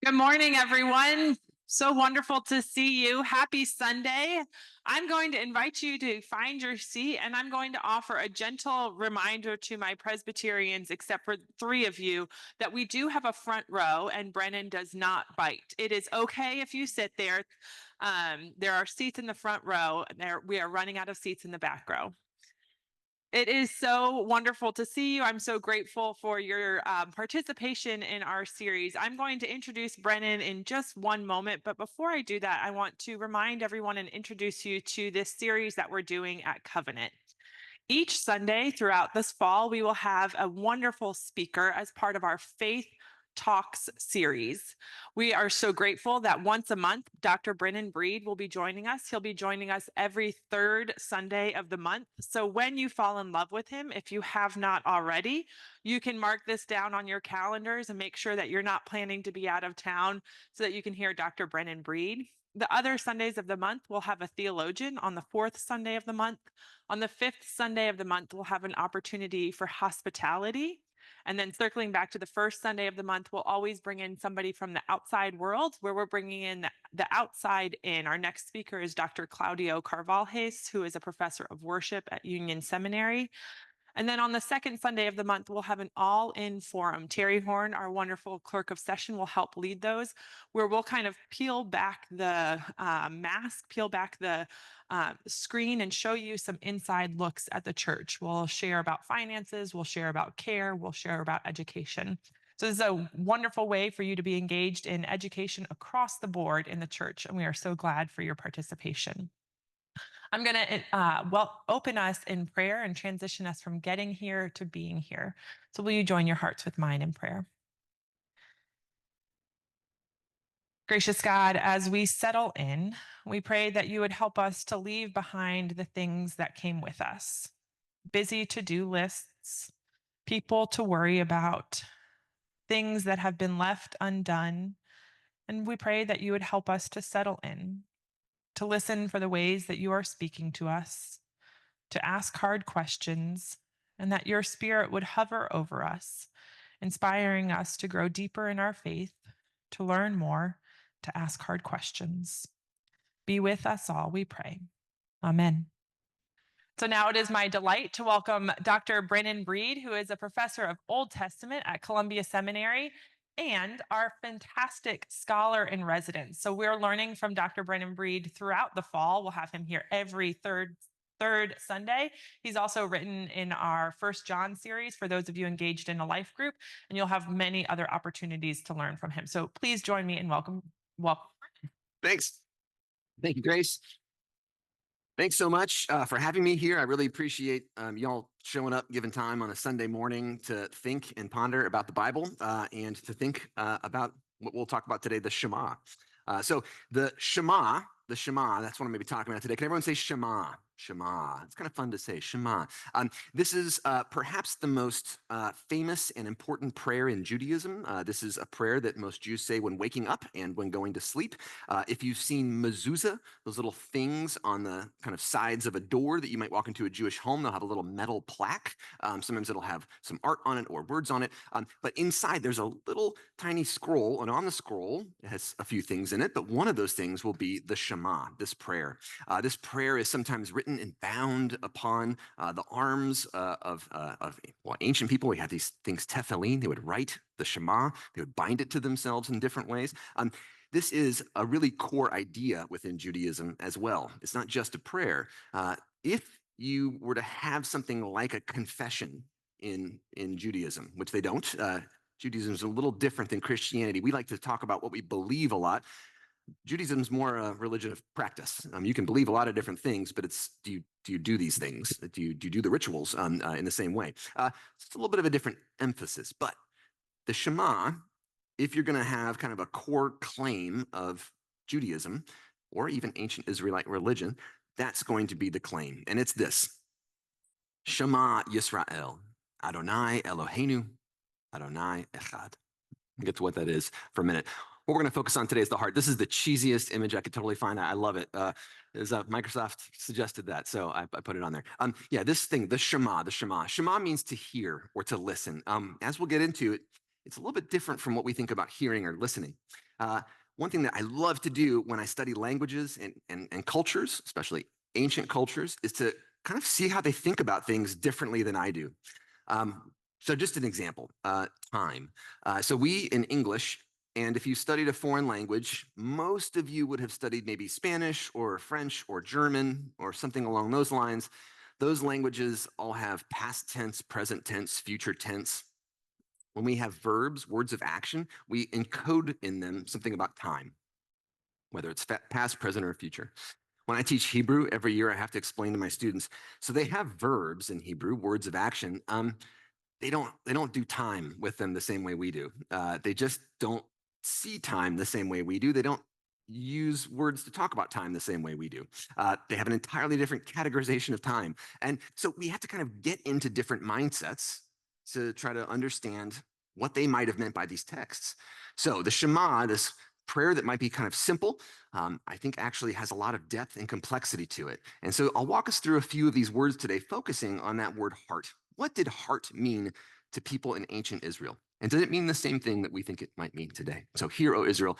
Good morning, everyone. So wonderful to see you. Happy Sunday. I'm going to invite you to find your seat, and I'm going to offer a gentle reminder to my Presbyterians, except for three of you, that we do have a front row and Brennan does not bite. It is okay if you sit there. There are seats in the front row. We are running out of seats in the back row. It is so wonderful to see you. I'm so grateful for your participation in our series. I'm going to introduce Brennan in just one moment, but before I do that, I want to remind everyone and introduce you to this series that we're doing at Covenant. Each Sunday throughout this fall, we will have a wonderful speaker as part of our Faith Talks series. We are so grateful that once a month, Dr. Brennan Breed will be joining us. He'll be joining us every third Sunday of the month. So when you fall in love with him, if you have not already, you can mark this down on your calendars and make sure that you're not planning to be out of town so that you can hear Dr. Brennan Breed. The other Sundays of the month, we'll have a theologian on the fourth Sunday of the month. On the fifth Sunday of the month, we'll have an opportunity for hospitality. And then circling back to the first Sunday of the month, we'll always bring in somebody from the outside world where we're bringing in the outside in. Our next speaker is Dr. Claudio Carvalhes, who is a professor of worship at Union Seminary. And then on the second Sunday of the month, we'll have an all-in forum. Terry Horn, our wonderful clerk of session, will help lead those, where we'll kind of peel back the mask, peel back the screen and show you some inside looks at the church. We'll share about finances, we'll share about care, we'll share about education. So this is a wonderful way for you to be engaged in education across the board in the church, and we are so glad for your participation. I'm going to open us in prayer and transition us from getting here to being here. So will you join your hearts with mine in prayer? Gracious God, as we settle in, we pray that you would help us to leave behind the things that came with us. Busy to-do lists, people to worry about, things that have been left undone. And we pray that you would help us to settle in, to listen for the ways that you are speaking to us, to ask hard questions, and that your spirit would hover over us, inspiring us to grow deeper in our faith, to learn more, to ask hard questions. Be with us all, we pray. Amen. So now it is my delight to welcome Dr. Brennan Breed, who is a professor of Old Testament at Columbia Seminary and our fantastic scholar in residence. So we're learning from Dr. Brennan Breed throughout the fall. We'll have him here every third Sunday. He's also written in our First John series for those of you engaged in a life group, and you'll have many other opportunities to learn from him. So please join me in welcome. Thanks. Thank you, Grace. Thanks so much for having me here. I really appreciate y'all showing up, giving time on a Sunday morning to think and ponder about the Bible and to think about what we'll talk about today, the Shema. So the Shema, that's what I'm going to be talking about today. Can everyone say Shema? Shema. It's kind of fun to say, Shema. This is perhaps the most famous and important prayer in Judaism. This is a prayer that most Jews say when waking up and when going to sleep. If you've seen mezuzah, those little things on the kind of sides of a door that you might walk into a Jewish home, they'll have a little metal plaque. Sometimes it'll have some art on it or words on it. But inside there's a little tiny scroll, and on the scroll it has a few things in it, but one of those things will be the Shema, this prayer. This prayer is sometimes written and bound upon the arms of ancient people. We had these things, tefillin. They would write the Shema. They would bind it to themselves in different ways. This is a really core idea within Judaism as well. It's not just a prayer. If you were to have something like a confession in Judaism, which they don't, Judaism is a little different than Christianity. We like to talk about what we believe a lot. Judaism is more a religion of practice. You can believe a lot of different things, but it's do you do these things? Do you do the rituals in the same way? It's a little bit of a different emphasis, but the Shema, if you're going to have kind of a core claim of Judaism or even ancient Israelite religion, that's going to be the claim, and it's this: Shema Yisrael, Adonai Eloheinu, Adonai Echad. I'll get to what that is for a minute. What we're going to focus on today is the heart. This is the cheesiest image I could totally find. I love it. Microsoft suggested that, so I put it on there. This thing, the Shema. Shema means to hear or to listen. As we'll get into it, it's a little bit different from what we think about hearing or listening. One thing that I love to do when I study languages and cultures, especially ancient cultures, is to kind of see how they think about things differently than I do. So just an example, time. So we in English, and if you studied a foreign language, most of you would have studied maybe Spanish or French or German or something along those lines. Those languages all have past tense, present tense, future tense. When we have verbs, words of action, we encode in them something about time, whether it's past, present, or future. When I teach Hebrew every year, I have to explain to my students. So they have verbs in Hebrew, words of action. They don't do time with them the same way we do. They just don't see time the same way we do. They don't use words to talk about time the same way we do. They have an entirely different categorization of time. And so we have to kind of get into different mindsets to try to understand what they might have meant by these texts. So the Shema, this prayer that might be kind of simple, I think actually has a lot of depth and complexity to it. And so I'll walk us through a few of these words today, focusing on that word heart. What did heart mean to people in ancient Israel? And did it mean the same thing that we think it might mean today? So hear, O Israel,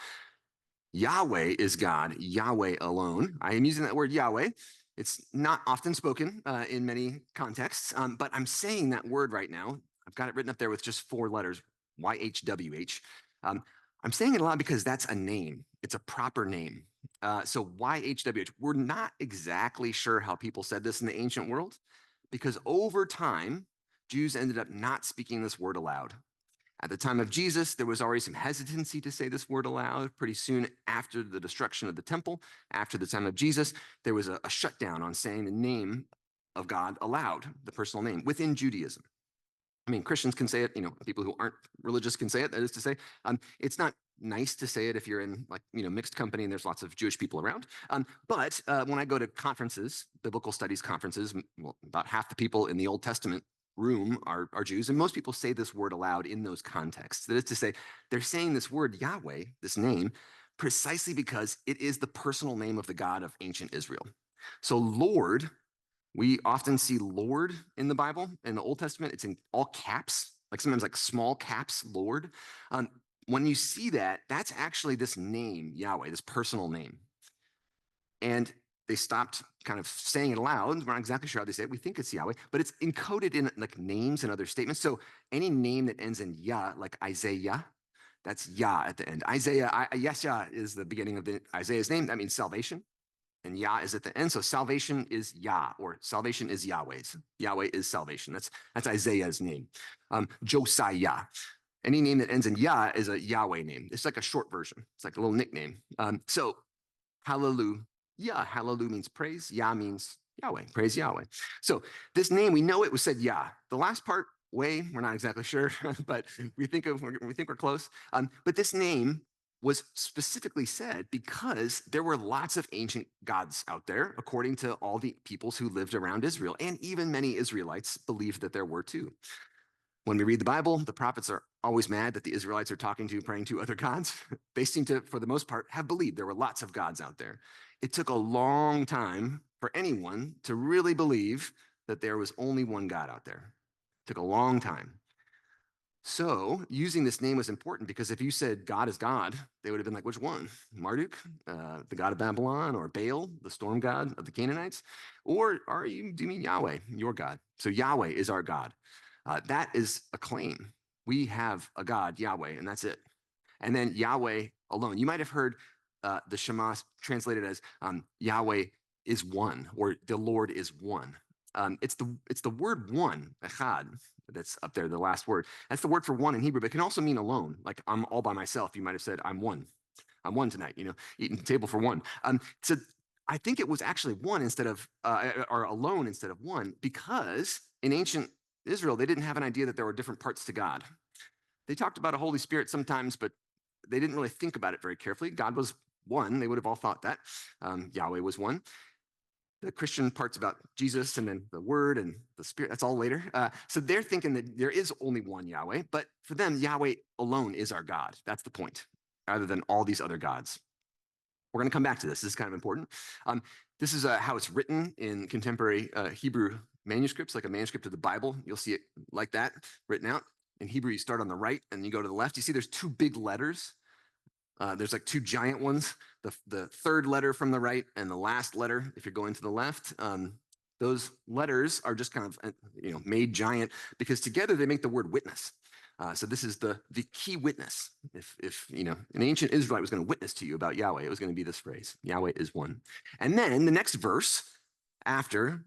Yahweh is God, Yahweh alone. I am using that word Yahweh. It's not often spoken in many contexts, but I'm saying that word right now. I've got it written up there with just 4 letters, YHWH. I'm saying it a lot because that's a name. It's a proper name. So YHWH, we're not exactly sure how people said this in the ancient world, because over time, Jews ended up not speaking this word aloud. At the time of Jesus, there was already some hesitancy to say this word aloud. Pretty soon after the destruction of the temple, after the time of Jesus, there was a shutdown on saying the name of God aloud, the personal name, within Judaism. I mean, Christians can say it, people who aren't religious can say it. That is to say, it's not nice to say it if you're in mixed company and there's lots of Jewish people around. But when I go to conferences, biblical studies conferences, well, about half the people in the Old Testament room are Jews, and most people say this word aloud in those contexts. That is to say, they're saying this word Yahweh, this name, precisely because it is the personal name of the God of ancient Israel. So Lord, we often see Lord in the Bible. In the Old Testament, it's in all caps, like sometimes like small caps, Lord. When you see that, that's actually this name, Yahweh, this personal name. And they stopped kind of saying it aloud. We're not exactly sure how they say it. We think it's Yahweh, but it's encoded in like names and other statements. So any name that ends in Yah, like Isaiah, that's Yah at the end. Isaiah, Yeshua is the beginning of Isaiah's name. That means salvation. And Yah is at the end. So salvation is Yah, or salvation is Yahweh's. Yahweh is salvation. That's Isaiah's name. Josiah. Any name that ends in Yah is a Yahweh name. It's like a short version. It's like a little nickname. So hallelujah. Hallelujah means praise. Yah means Yahweh. Praise Yahweh. So this name, we know it was said Yah. The last part, we're not exactly sure, but we think we're close. But this name was specifically said because there were lots of ancient gods out there, according to all the peoples who lived around Israel. And even many Israelites believed that there were too. When we read the Bible, the prophets are always mad that the Israelites are praying to other gods. They seem to, for the most part, have believed there were lots of gods out there. It took a long time for anyone to really believe that there was only one God out there. It took a long time. So using this name was important because if you said God is God, they would have been like, which one? Marduk, the god of Babylon, or Baal, the storm god of the Canaanites? Or do you mean Yahweh, your God? So Yahweh is our God. That is a claim. We have a God, Yahweh, and that's it. And then Yahweh alone. You might have heard the Shema translated as Yahweh is one, or the Lord is one. It's the word one, echad, that's up there, the last word. That's the word for one in Hebrew, but it can also mean alone. Like I'm all by myself. You might have said, I'm one tonight, eating table for one. So I think it was actually one instead of, or alone instead of one, because in ancient Israel, they didn't have an idea that there were different parts to God. They talked about a Holy Spirit sometimes, but they didn't really think about it very carefully. God was one. They would have all thought that. Yahweh was one. The Christian parts about Jesus and then the Word and the Spirit, that's all later. So they're thinking that there is only one Yahweh, but for them, Yahweh alone is our God. That's the point, rather than all these other gods. We're going to come back to this. This is kind of important. This is how it's written in contemporary Hebrew manuscripts, like a manuscript of the Bible. You'll see it like that written out. In Hebrew, you start on the right and you go to the left. You see there's two big letters. There's like two giant ones, the third letter from the right and the last letter if you're going to the left. Those letters are just kind of made giant because together they make the word witness. So this is the key witness. If an ancient Israelite was going to witness to you about Yahweh, it was going to be this phrase: Yahweh is one. And then the next verse after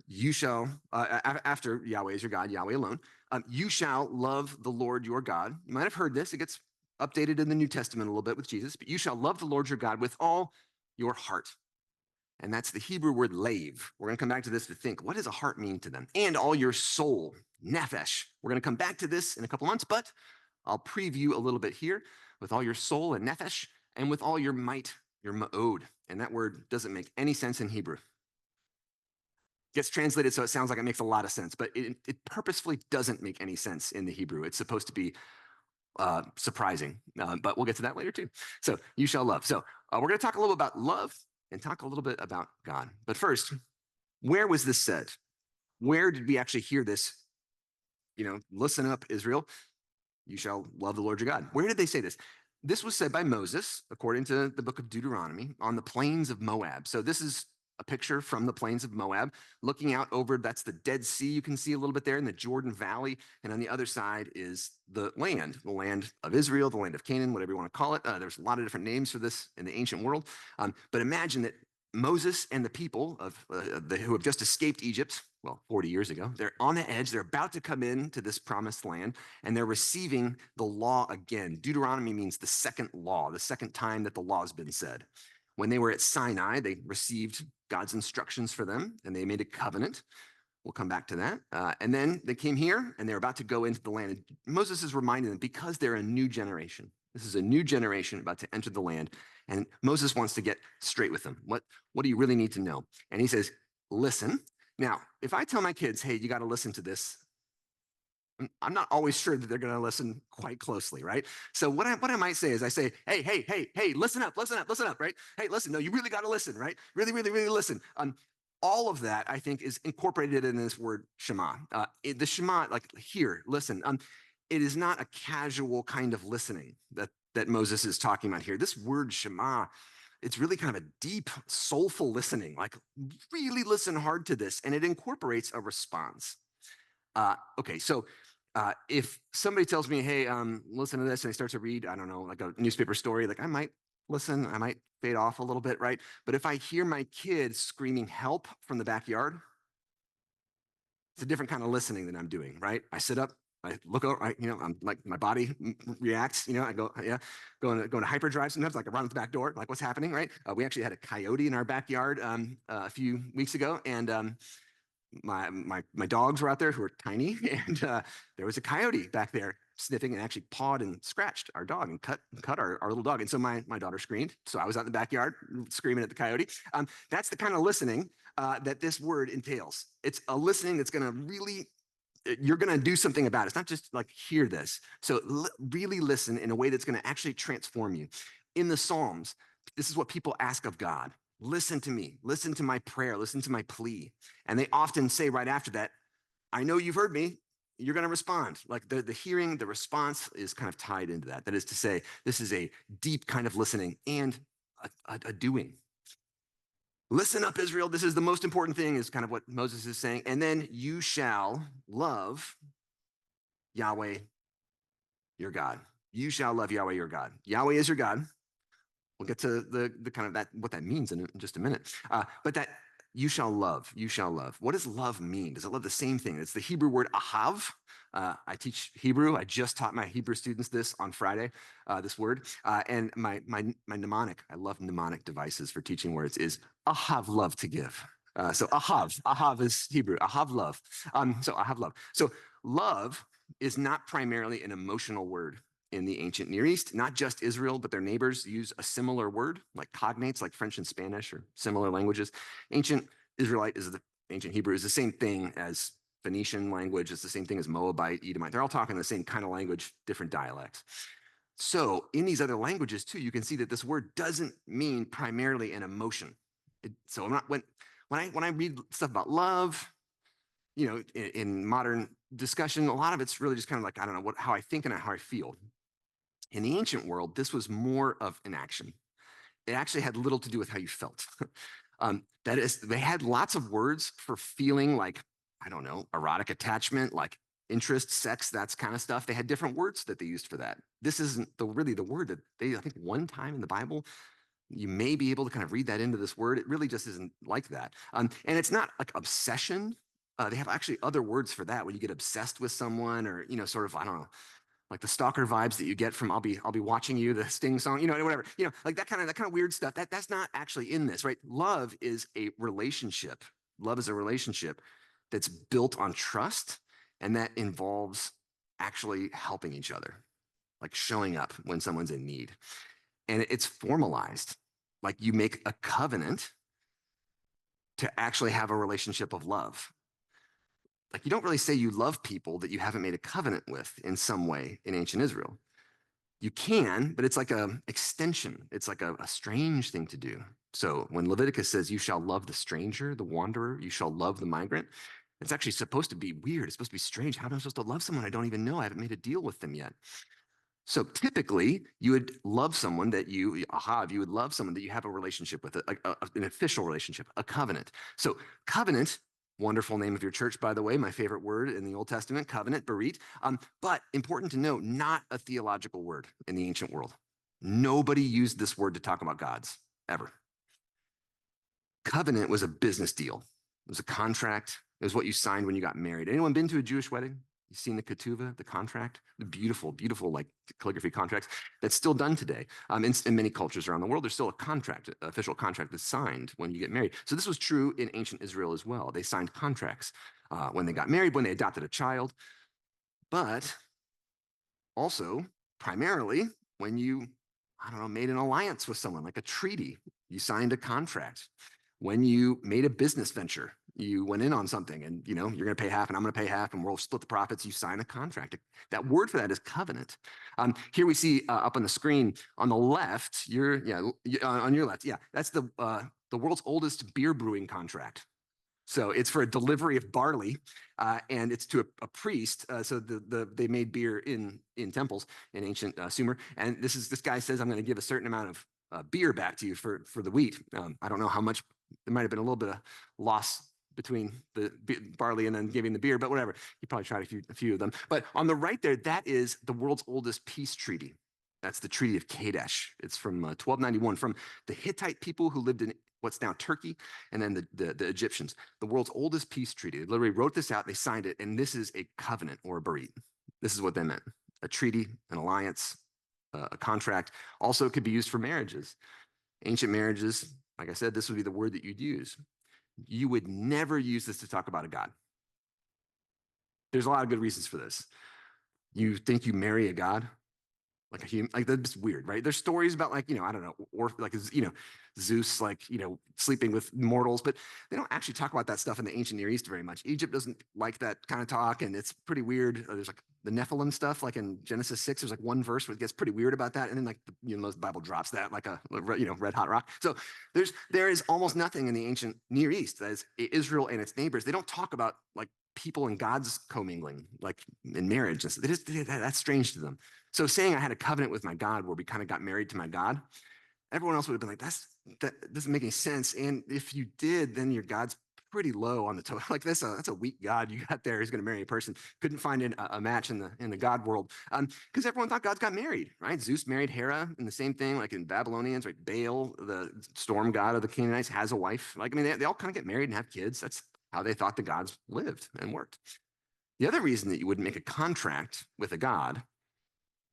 after Yahweh is your God, Yahweh alone, you shall love the Lord your God. You might have heard this. It gets updated in the New Testament a little bit with Jesus, but you shall love the Lord your God with all your heart. And that's the Hebrew word lave. We're going to come back to this to think, what does a heart mean to them? And all your soul, nephesh. We're going to come back to this in a couple months, but I'll preview a little bit here. With all your soul and nephesh, and with all your might, your ma'od. And that word doesn't make any sense in Hebrew. Gets translated so it sounds like it makes a lot of sense, but it purposefully doesn't make any sense in the Hebrew. It's supposed to be surprising, but we'll get to that later too. So you shall love. So we're going to talk a little about love and talk a little bit about God. But first, where was this said? Where did we actually hear this? Listen up, Israel. You shall love the Lord your God. Where did they say this? This was said by Moses, according to the book of Deuteronomy, on the plains of Moab. So this is a picture from the plains of Moab, looking out over, that's the Dead Sea, you can see a little bit there in the Jordan Valley. And on the other side is the land of Israel, the land of Canaan, whatever you want to call it. There's a lot of different names for this in the ancient world. But imagine that Moses and the people who have just escaped Egypt, 40 years ago, they're on the edge. They're about to come into this promised land, and they're receiving the law again. Deuteronomy means the second law, the second time that the law has been said. When they were at Sinai, they received God's instructions for them, and they made a covenant. We'll come back to that. And then they came here, and they're about to go into the land. And Moses is reminding them, because they're a new generation. This is a new generation about to enter the land. And Moses wants to get straight with them. What do you really need to know? And he says, listen. Now, if I tell my kids, hey, you got to listen to this, I'm not always sure that they're going to listen quite closely, right? So what I might say is I say, hey, listen up, right? Hey, listen, no, you really got to listen, right? Really, really, really listen. All of that, I think, is incorporated in this word Shema. The Shema, like here, listen. It is not a casual kind of listening that Moses is talking about here. This word Shema, it's really kind of a deep, soulful listening, like really listen hard to this, and it incorporates a response. Okay, so if somebody tells me, hey, listen to this, and I start to read, I don't know, like a newspaper story, like I might listen, I might fade off a little bit, right? But if I hear my kids screaming help from the backyard, it's a different kind of listening that I'm doing, right? I sit up, I look over, I'm like, my body reacts, I go, going to hyperdrive sometimes, like I run out the back door, like what's happening, right? We actually had a coyote in our backyard a few weeks ago, and my dogs were out there who were tiny, and there was a coyote back there sniffing and actually pawed and scratched our dog and cut our little dog. And so my daughter screamed. So I was out in the backyard screaming at the coyote. That's the kind of listening that this word entails. It's a listening that's going to really, you're going to do something about it. It's not just like hear this. So really listen in a way that's going to actually transform you. In the Psalms, this is what people ask of God. Listen to me, listen to my prayer, listen to my plea. And they often say right after that, I know you've heard me, you're going to respond. Like the hearing, the response is kind of tied into that. That is to say, this is a deep kind of listening and a doing. Listen up, Israel. This is the most important thing, is kind of what Moses is saying. And then you shall love Yahweh, your God. You shall love Yahweh, your God. Yahweh is your God. We'll get to the kind of that, what that means in just a minute. But that you shall love, you shall love. What does love mean? Does it love the same thing? It's the Hebrew word ahav. I teach Hebrew. I just taught my Hebrew students this on Friday, this word. And my mnemonic, I love mnemonic devices for teaching words, is ahav, love to give. So ahav is Hebrew, ahav, love. So ahav, love. So love is not primarily an emotional word. In the ancient Near East, not just Israel, but their neighbors use a similar word, like cognates, like French and Spanish or similar languages. Ancient ancient Hebrew is the same thing as Phoenician language. It's the same thing as Moabite, Edomite. They're all talking the same kind of language, different dialects. So in these other languages too, you can see that this word doesn't mean primarily an emotion. So I'm not when I read stuff about love, in modern discussion, a lot of it's really just kind of like, I don't know, how I think and how I feel. In the ancient world, this was more of an action. It actually had little to do with how you felt. That is, they had lots of words for feeling like, I don't know, erotic attachment, like interest, sex, that's kind of stuff. They had different words that they used for that. This isn't really the word that I think one time in the Bible, you may be able to kind of read that into this word. It really just isn't like that. And it's not like obsession. They have actually other words for that when you get obsessed with someone or, sort of, I don't know, like the stalker vibes that you get from I'll be watching you, the Sting song, whatever, like that kind of weird stuff. That's not actually in this, right? Love is a relationship. Love is a relationship that's built on trust and that involves actually helping each other, like showing up when someone's in need. And it's formalized. Like you make a covenant to actually have a relationship of love. Like you don't really say you love people that you haven't made a covenant with in some way in ancient Israel. You can, but it's like a extension. It's like a strange thing to do. So when Leviticus says, you shall love the stranger, the wanderer, you shall love the migrant, it's actually supposed to be weird. It's supposed to be strange. How am I supposed to love someone I don't even know? I haven't made a deal with them yet. So typically, you would love someone that you would love someone that you have a relationship with, an official relationship, a covenant. So covenant, wonderful name of your church, by the way, my favorite word in the Old Testament, covenant, berit. But important to note, not a theological word in the ancient world. Nobody used this word to talk about gods, ever. Covenant was a business deal. It was a contract. It was what you signed when you got married. Anyone been to a Jewish wedding? You've seen the ketuvah, the contract, the beautiful, beautiful like calligraphy contracts that's still done today. In many cultures around the world, there's still a contract, an official contract that's signed when you get married. So this was true in ancient Israel as well. They signed contracts when they got married, when they adopted a child, but also primarily when you, I don't know, made an alliance with someone, like a treaty. You signed a contract. When you made a business venture, you went in on something and, you're going to pay half and I'm going to pay half and we'll split the profits. You sign a contract. That word for that is covenant. Here we see up on the screen on the left, on your left. Yeah, that's the world's oldest beer brewing contract. So it's for a delivery of barley, and it's to a priest. So they made beer in temples in ancient Sumer. And this guy says, I'm going to give a certain amount of beer back to you for the wheat. I don't know how much. There might have been a little bit of loss between the barley and then giving the beer, but whatever. He probably tried a few of them. But on the right there, that is the world's oldest peace treaty. That's the Treaty of Kadesh. It's from 1291, from the Hittite people who lived in what's now Turkey, and then the Egyptians. The world's oldest peace treaty. They literally wrote this out, they signed it, and this is a covenant or a berit. This is what they meant. A treaty, an alliance, a contract. Also, it could be used for marriages. Ancient marriages, like I said, this would be the word that you'd use. You would never use this to talk about a god. There's a lot of good reasons for this. You think you marry a god? Like a human, like that's weird, right? There's stories about like, I don't know, or like, Zeus, like, sleeping with mortals, but they don't actually talk about that stuff in the ancient Near East very much. Egypt doesn't like that kind of talk, and it's pretty weird. There's like the Nephilim stuff, like in Genesis 6, there's like one verse where it gets pretty weird about that, and then like the Bible drops that like a red hot rock. So there is almost nothing in the ancient Near East that is Israel and its neighbors. They don't talk about like people and gods commingling, like in marriage. That's strange to them. So saying I had a covenant with my God where we kind of got married to my God, everyone else would have been like, that doesn't make any sense. And if you did, then your God's pretty low on the totem. Like that's a weak God you got there who's going to marry a person. Couldn't find a match in the God world because everyone thought gods got married, right? Zeus married Hera, and the same thing like in Babylonians, right? Baal, the storm god of the Canaanites, has a wife. Like I mean, they all kind of get married and have kids. That's how they thought the gods lived and worked. The other reason that you wouldn't make a contract with a god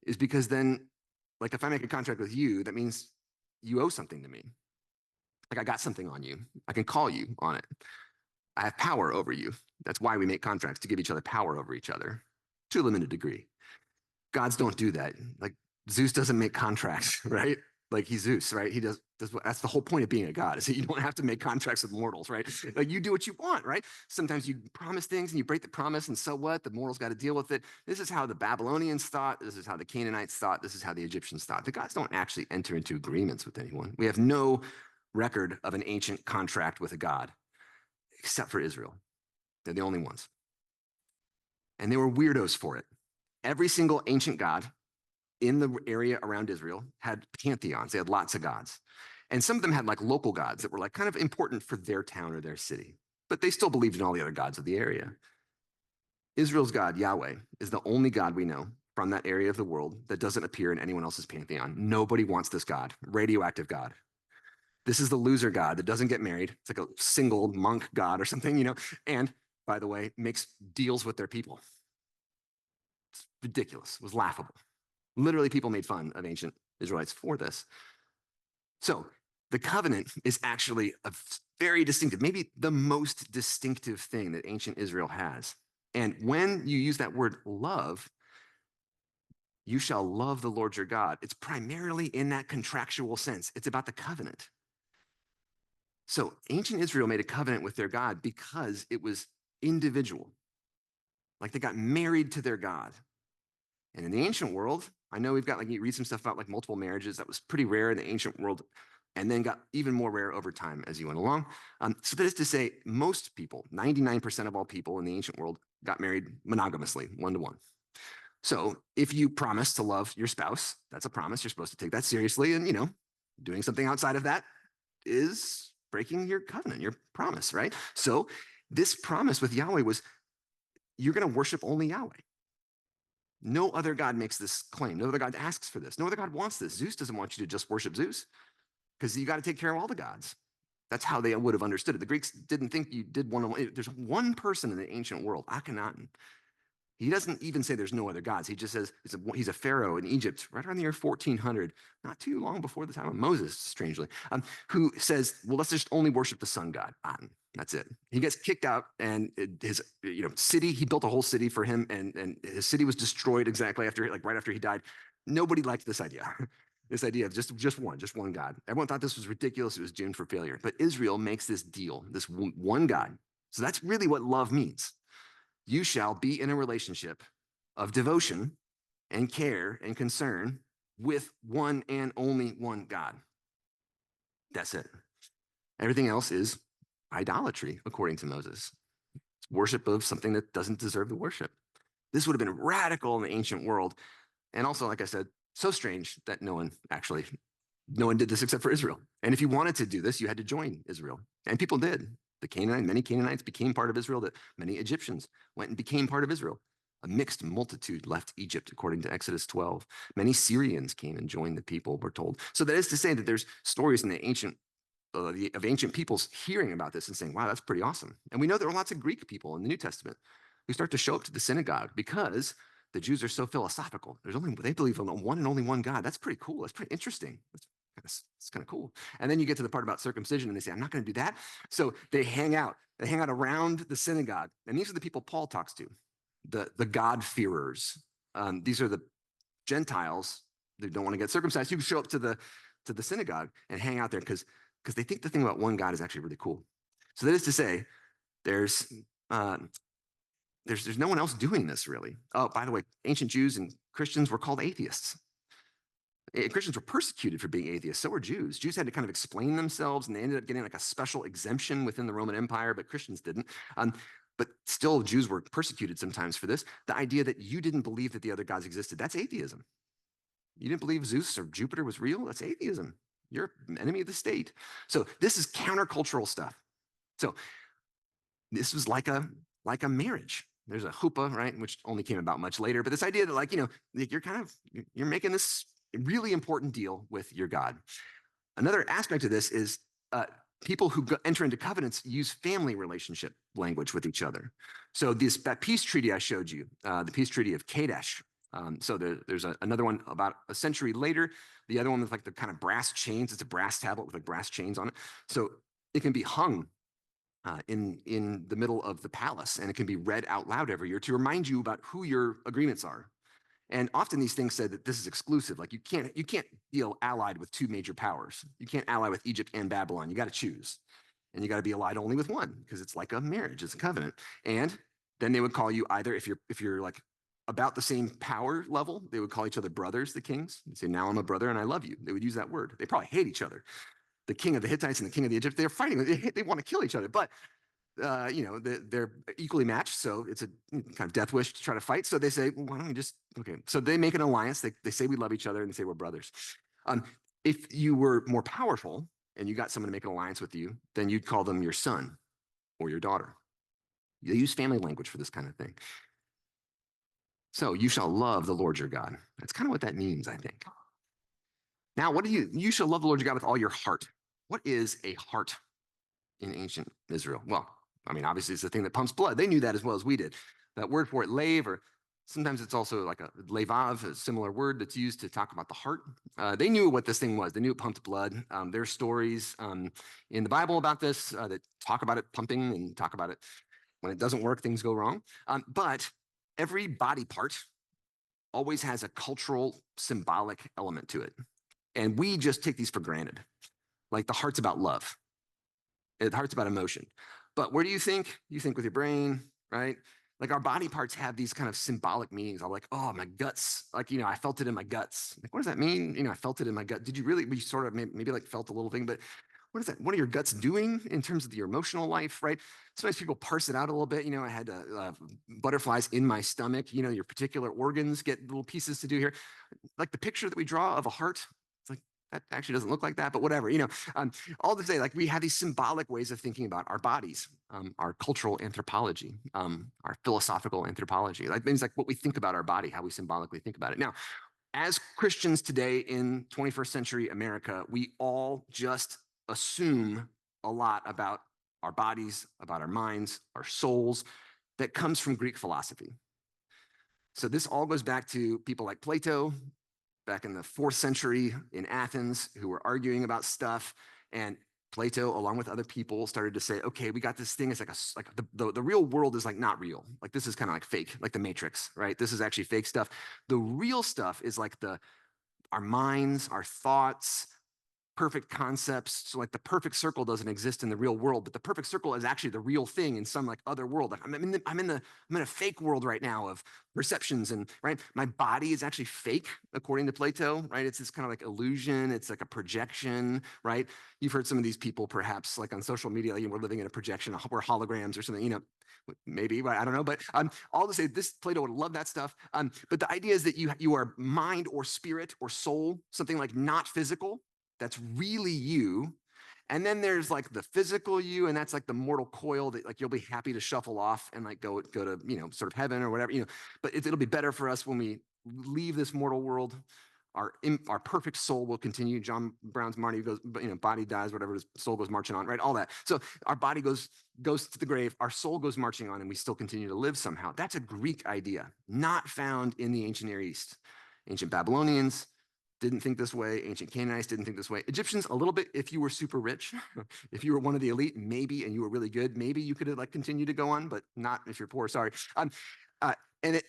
is because then, like if I make a contract with you, that means you owe something to me. Like I got something on you. I can call you on it. I have power over you. That's why we make contracts, to give each other power over each other to a limited degree. Gods don't do that. Like Zeus doesn't make contracts, right? Like he's Zeus, right? He does that's the whole point of being a god, is that you don't have to make contracts with mortals, right? Like you do what you want, right? Sometimes you promise things and you break the promise, and so what? The mortals got to deal with it. This is how the Babylonians thought. This is how the Canaanites thought. This is how the Egyptians thought. The gods don't actually enter into agreements with anyone. We have no record of an ancient contract with a god, except for Israel. They're the only ones. and they were weirdos for it. Every single ancient god in the area around Israel had pantheons. They had lots of gods. And some of them had like local gods that were like kind of important for their town or their city, but they still believed in all the other gods of the area. Israel's God, Yahweh, is the only God we know from that area of the world that doesn't appear in anyone else's pantheon. Nobody wants this God, radioactive God. This is the loser God that doesn't get married. It's like a single monk God or something, you know, and by the way, makes deals with their people. It's ridiculous. It was laughable. Literally, people made fun of ancient Israelites for this. So the covenant is actually a very distinctive, maybe the most distinctive thing that ancient Israel has. And when you use that word love, you shall love the Lord your God. It's primarily in that contractual sense. It's about the covenant. So ancient Israel made a covenant with their God because it was individual. Like they got married to their God. And in the ancient world, I know we've got like, you read some stuff about like multiple marriages. That was pretty rare in the ancient world and then got even more rare over time as you went along. So that is to say, most people, 99% of all people in the ancient world got married monogamously, one-to-one. So if you promise to love your spouse, that's a promise. You're supposed to take that seriously. And, you know, doing something outside of that is breaking your covenant, your promise, right? So this promise with Yahweh was, you're going to worship only Yahweh. No other God makes this claim. No other God asks for this. No other God wants this. Zeus doesn't want you to just worship Zeus because you got to take care of all the gods. That's how they would have understood it. The Greeks didn't think you did one-on-one. There's one person in the ancient world, Akhenaten. He doesn't even say there's no other gods. He just says he's a pharaoh in Egypt right around the year 1400, not too long before the time of Moses, strangely, who says, well, let's just only worship the sun god, Aten. That's it. He gets kicked out, and his city, he built a whole city for him, and his city was destroyed exactly after, like right after he died. Nobody liked this idea. This idea of just one God. Everyone thought this was ridiculous. It was doomed for failure. But Israel makes this deal, this one God. So that's really what love means. You shall be in a relationship of devotion and care and concern with one and only one God. That's it. Everything else is idolatry, according to Moses. It's worship of something that doesn't deserve the worship. This would have been radical in the ancient world. And also, like I said, so strange that no one did this except for Israel. And if you wanted to do this, you had to join Israel. And people did. Many Canaanites became part of Israel, that many Egyptians went and became part of Israel. A mixed multitude left Egypt, according to Exodus 12. Many Syrians came and joined the people, we're told. So that is to say that there's stories in the of ancient peoples hearing about this and saying, wow, that's pretty awesome. And we know there are lots of Greek people in the New Testament who start to show up to the synagogue because the Jews are so philosophical. They believe in one and only one God. That's pretty cool. That's pretty interesting. It's kind of cool. And then you get to the part about circumcision and they say, I'm not going to do that. So they hang out. They hang out around the synagogue. And these are the people Paul talks to, the God-fearers. These are the Gentiles that don't want to get circumcised. You can show up to the synagogue and hang out there because they think the thing about one God is actually really cool. So that is to say, there's no one else doing this really. Oh, by the way, ancient Jews and Christians were called atheists. Christians were persecuted for being atheists. So were Jews. Jews had to kind of explain themselves, and they ended up getting like a special exemption within the Roman Empire, but Christians didn't. But still, Jews were persecuted sometimes for this. The idea that you didn't believe that the other gods existed, that's atheism. You didn't believe Zeus or Jupiter was real, that's atheism. You're an enemy of the state. So this is countercultural stuff. So this was like a marriage. There's a chuppah, right, which only came about much later. But this idea that you're making this really important deal with your God. Another aspect of this is people who enter into covenants use family relationship language with each other. So that peace treaty I showed you, the peace treaty of Kadesh. So there's another one about a century later. The other one with like the kind of brass chains. It's a brass tablet with like brass chains on it. So it can be hung in the middle of the palace, and it can be read out loud every year to remind you about who your agreements are. And often these things said that this is exclusive. Like you can't be allied with two major powers. You can't ally with Egypt and Babylon. You got to choose. And you got to be allied only with one because it's like a marriage, it's a covenant. And then they would call you either, if you're like about the same power level, they would call each other brothers, the kings. They'd say, now I'm a brother and I love you. They would use that word. They probably hate each other. The king of the Hittites and the king of the Egyptians, they're fighting. They want to kill each other. But they're equally matched. So it's a kind of death wish to try to fight. So they say, well, why don't we just, okay. So they make an alliance. They say we love each other and they say we're brothers. Um, if you were more powerful and you got someone to make an alliance with you, then you'd call them your son or your daughter. They use family language for this kind of thing. So you shall love the Lord your God. That's kind of what that means, I think. Now, you shall love the Lord your God with all your heart. What is a heart in ancient Israel? Well, I mean, obviously it's the thing that pumps blood. They knew that as well as we did. That word for it, lave, or sometimes it's also like a levav, a similar word that's used to talk about the heart. They knew what this thing was. They knew it pumped blood. There's stories in the Bible about this that talk about it pumping and talk about it when it doesn't work, things go wrong. But every body part always has a cultural symbolic element to it. And we just take these for granted. Like the heart's about love. The heart's about emotion. But where do you think? You think with your brain, right? Like our body parts have these kind of symbolic meanings. I'm like, oh, my guts. Like, I felt it in my guts. Like, what does that mean? I felt it in my gut. Did you really? We sort of maybe like felt a little thing, but what is that? What are your guts doing in terms of your emotional life, right? Sometimes people parse it out a little bit. I had butterflies in my stomach. Your particular organs get little pieces to do here. Like the picture that we draw of a heart, it's like, that actually doesn't look like that, but whatever, all to say, like we have these symbolic ways of thinking about our bodies, our cultural anthropology, our philosophical anthropology. That means like what we think about our body, how we symbolically think about it. Now, as Christians today in 21st century America, we all just assume a lot about our bodies, about our minds, our souls, that comes from Greek philosophy. So this all goes back to people like Plato, back in the 4th century in Athens, who were arguing about stuff. And Plato, along with other people, started to say, okay, we got this thing. It's like the real world is like not real. Like this is kind of like fake, like the Matrix, right? This is actually fake stuff. The real stuff is like our minds, our thoughts, perfect concepts. So like the perfect circle doesn't exist in the real world, but the perfect circle is actually the real thing in some like other world. Like I'm in a fake world right now of perceptions, and right, my body is actually fake according to Plato, right? It's this kind of like illusion. It's like a projection, right? You've heard some of these people perhaps like on social media, like, we're living in a projection, we're holograms or something, maybe, I don't know, but all to say this, Plato would love that stuff. But the idea is that you are mind or spirit or soul, something like not physical, that's really you. And then there's like the physical you, and that's like the mortal coil that like you'll be happy to shuffle off and like go to sort of heaven or whatever, but it'll be better for us when we leave this mortal world. Our perfect soul will continue. John Brown's Marty goes, body dies, whatever, his soul goes marching on, right? All that. So our body goes to the grave, our soul goes marching on, and we still continue to live somehow. That's a Greek idea, not found in the ancient Near East. Ancient Babylonians didn't think this way. Ancient Canaanites didn't think this way. Egyptians, a little bit, if you were super rich, if you were one of the elite, maybe, and you were really good, maybe you could have like continued to go on, but not if you're poor, sorry. And then,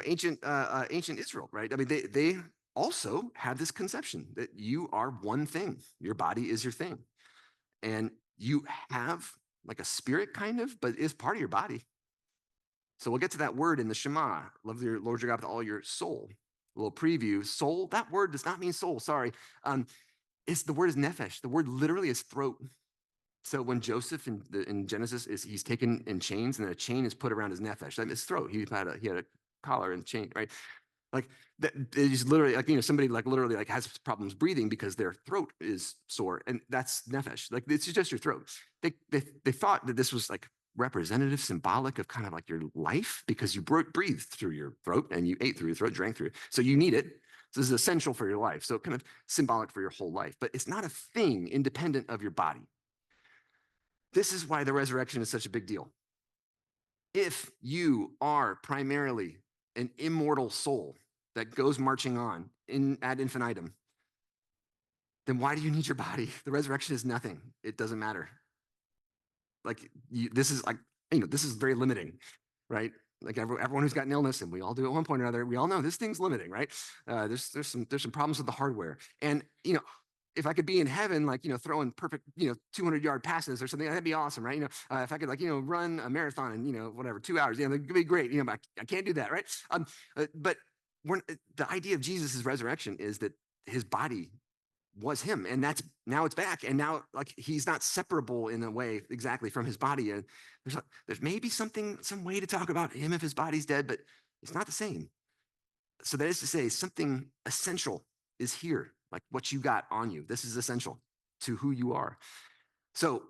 ancient Israel, right? I mean, they also have this conception that you are one thing. Your body is your thing. And you have like a spirit kind of, but it's part of your body. So we'll get to that word in the Shema. Love your Lord your God with all your soul. A little preview. Soul, that word does not mean soul, sorry. The word is nephesh. The word literally is throat. So when Joseph in Genesis he's taken in chains, and then a chain is put around his nephesh. That his throat. He had a collar and chain, right? Like that is literally like, somebody like literally like has problems breathing because their throat is sore, and that's nephesh. Like it's just your throat. They thought that this was like representative, symbolic of kind of like your life, because you breathed through your throat and you ate through your throat, drank through it. So you need it. So this is essential for your life. So kind of symbolic for your whole life, but it's not a thing independent of your body. This is why the resurrection is such a big deal. If you are primarily an immortal soul that goes marching on ad infinitum, then why do you need your body? The resurrection is nothing. It doesn't matter. Like this is like, this is very limiting, right? Like everyone who's got an illness, and we all do at one point or another, we all know this thing's limiting, right? There's some problems with the hardware. And, if I could be in heaven, like, throwing perfect, 200-yard passes or something, that'd be awesome, right? If I could like, run a marathon in, whatever, 2 hours, that'd be great, but I can't do that, right? But the idea of Jesus' resurrection is that his body was him. And that's now it's back. And now like he's not separable in a way exactly from his body. And there's maybe some way to talk about him if his body's dead, but it's not the same. So that is to say, something essential is here, like what you got on you. This is essential to who you are. So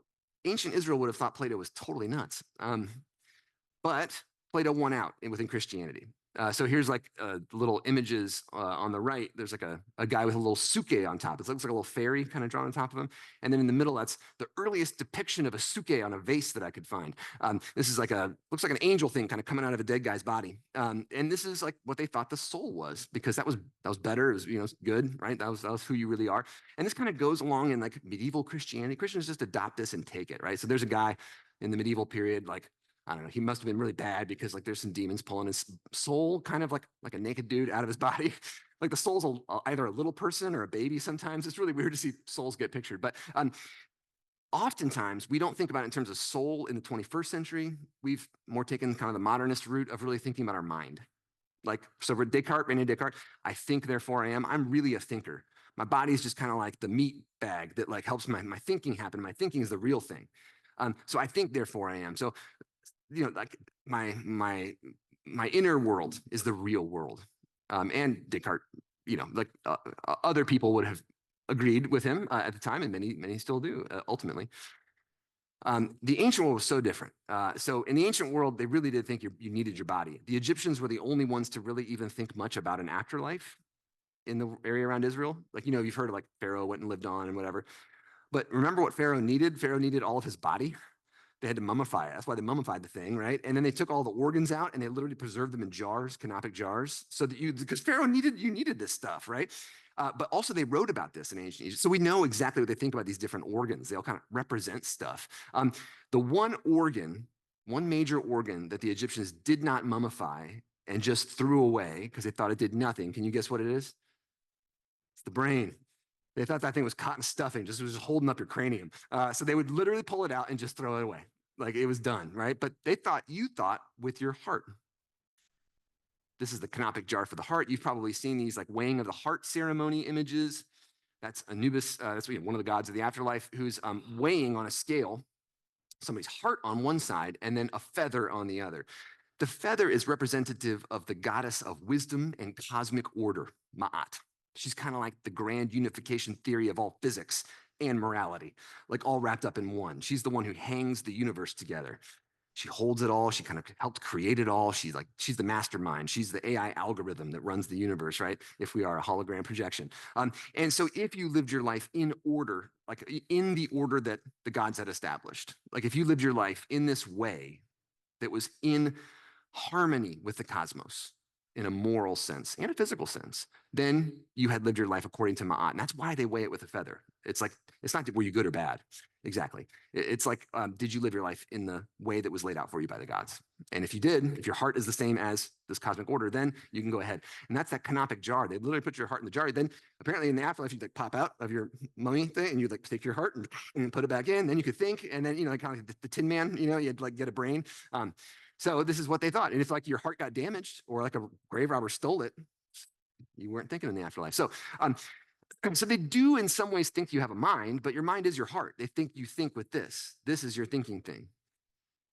ancient Israel would have thought Plato was totally nuts. But Plato won out within Christianity. So here's like little images on the right. There's like a guy with a little suke on top. It looks like a little fairy kind of drawn on top of him. And then in the middle, that's the earliest depiction of a suke on a vase that I could find. This is looks like an angel thing kind of coming out of a dead guy's body. And this is like what they thought the soul was, because that was better. It was, good, right? That was who you really are. And this kind of goes along in like medieval Christianity. Christians just adopt this and take it, right? So there's a guy in the medieval period, like I don't know, he must have been really bad because like there's some demons pulling his soul kind of like a naked dude out of his body. Like the soul's either a little person or a baby sometimes. It's really weird to see souls get pictured. But oftentimes we don't think about it in terms of soul in the 21st century. We've more taken kind of the modernist route of really thinking about our mind. Like, so for Rene Descartes, I think, therefore I am. I'm really a thinker. My body is just kind of like the meat bag that like helps my thinking happen. My thinking is the real thing. So I think, therefore I am. So like my inner world is the real world. And Descartes, like other people would have agreed with him at the time, and many still do ultimately. The ancient world was so different. So in the ancient world, they really did think you needed your body. The Egyptians were the only ones to really even think much about an afterlife in the area around Israel. Like, you've heard of like Pharaoh went and lived on and whatever. But remember what Pharaoh needed? Pharaoh needed all of his body. They had to mummify it. That's why they mummified the thing, right? And then they took all the organs out and they literally preserved them in jars, canopic jars, so that because Pharaoh needed this stuff, right? But also they wrote about this in ancient Egypt. So we know exactly what they think about these different organs. They all kind of represent stuff. The one major organ that the Egyptians did not mummify and just threw away because they thought it did nothing. Can you guess what it is? It's the brain. They thought that thing was cotton stuffing, just was holding up your cranium. So they would literally pull it out and just throw it away. Like it was done, right? But you thought with your heart. This is the canopic jar for the heart. You've probably seen these like weighing of the heart ceremony images. That's Anubis, that's one of the gods of the afterlife, who's weighing on a scale somebody's heart on one side and then a feather on the other. The feather is representative of the goddess of wisdom and cosmic order, Ma'at. She's kind of like the grand unification theory of all physics and morality, like all wrapped up in one. She's the one who hangs the universe together. She holds it all. She kind of helped create it all. She's the mastermind. She's the AI algorithm that runs the universe, right? If we are a hologram projection. And so if you lived your life in order, like in the order that the gods had established, like if you lived your life in this way that was in harmony with the cosmos in a moral sense and a physical sense, then you had lived your life according to Ma'at. And that's why they weigh it with a feather. It's like, it's not were you good or bad? Exactly. It's like, did you live your life in the way that was laid out for you by the gods? And if you did, if your heart is the same as this cosmic order, then you can go ahead. And that's that canopic jar. They literally put your heart in the jar. Then apparently in the afterlife, you'd like pop out of your mummy thing and you'd like take your heart and put it back in. Then you could think. And then, kind of like the Tin Man, you'd like get a brain. So this is what they thought. And if like your heart got damaged or like a grave robber stole it, you weren't thinking in the afterlife. So so they do in some ways think you have a mind, but your mind is your heart. They think you think with this. This is your thinking thing.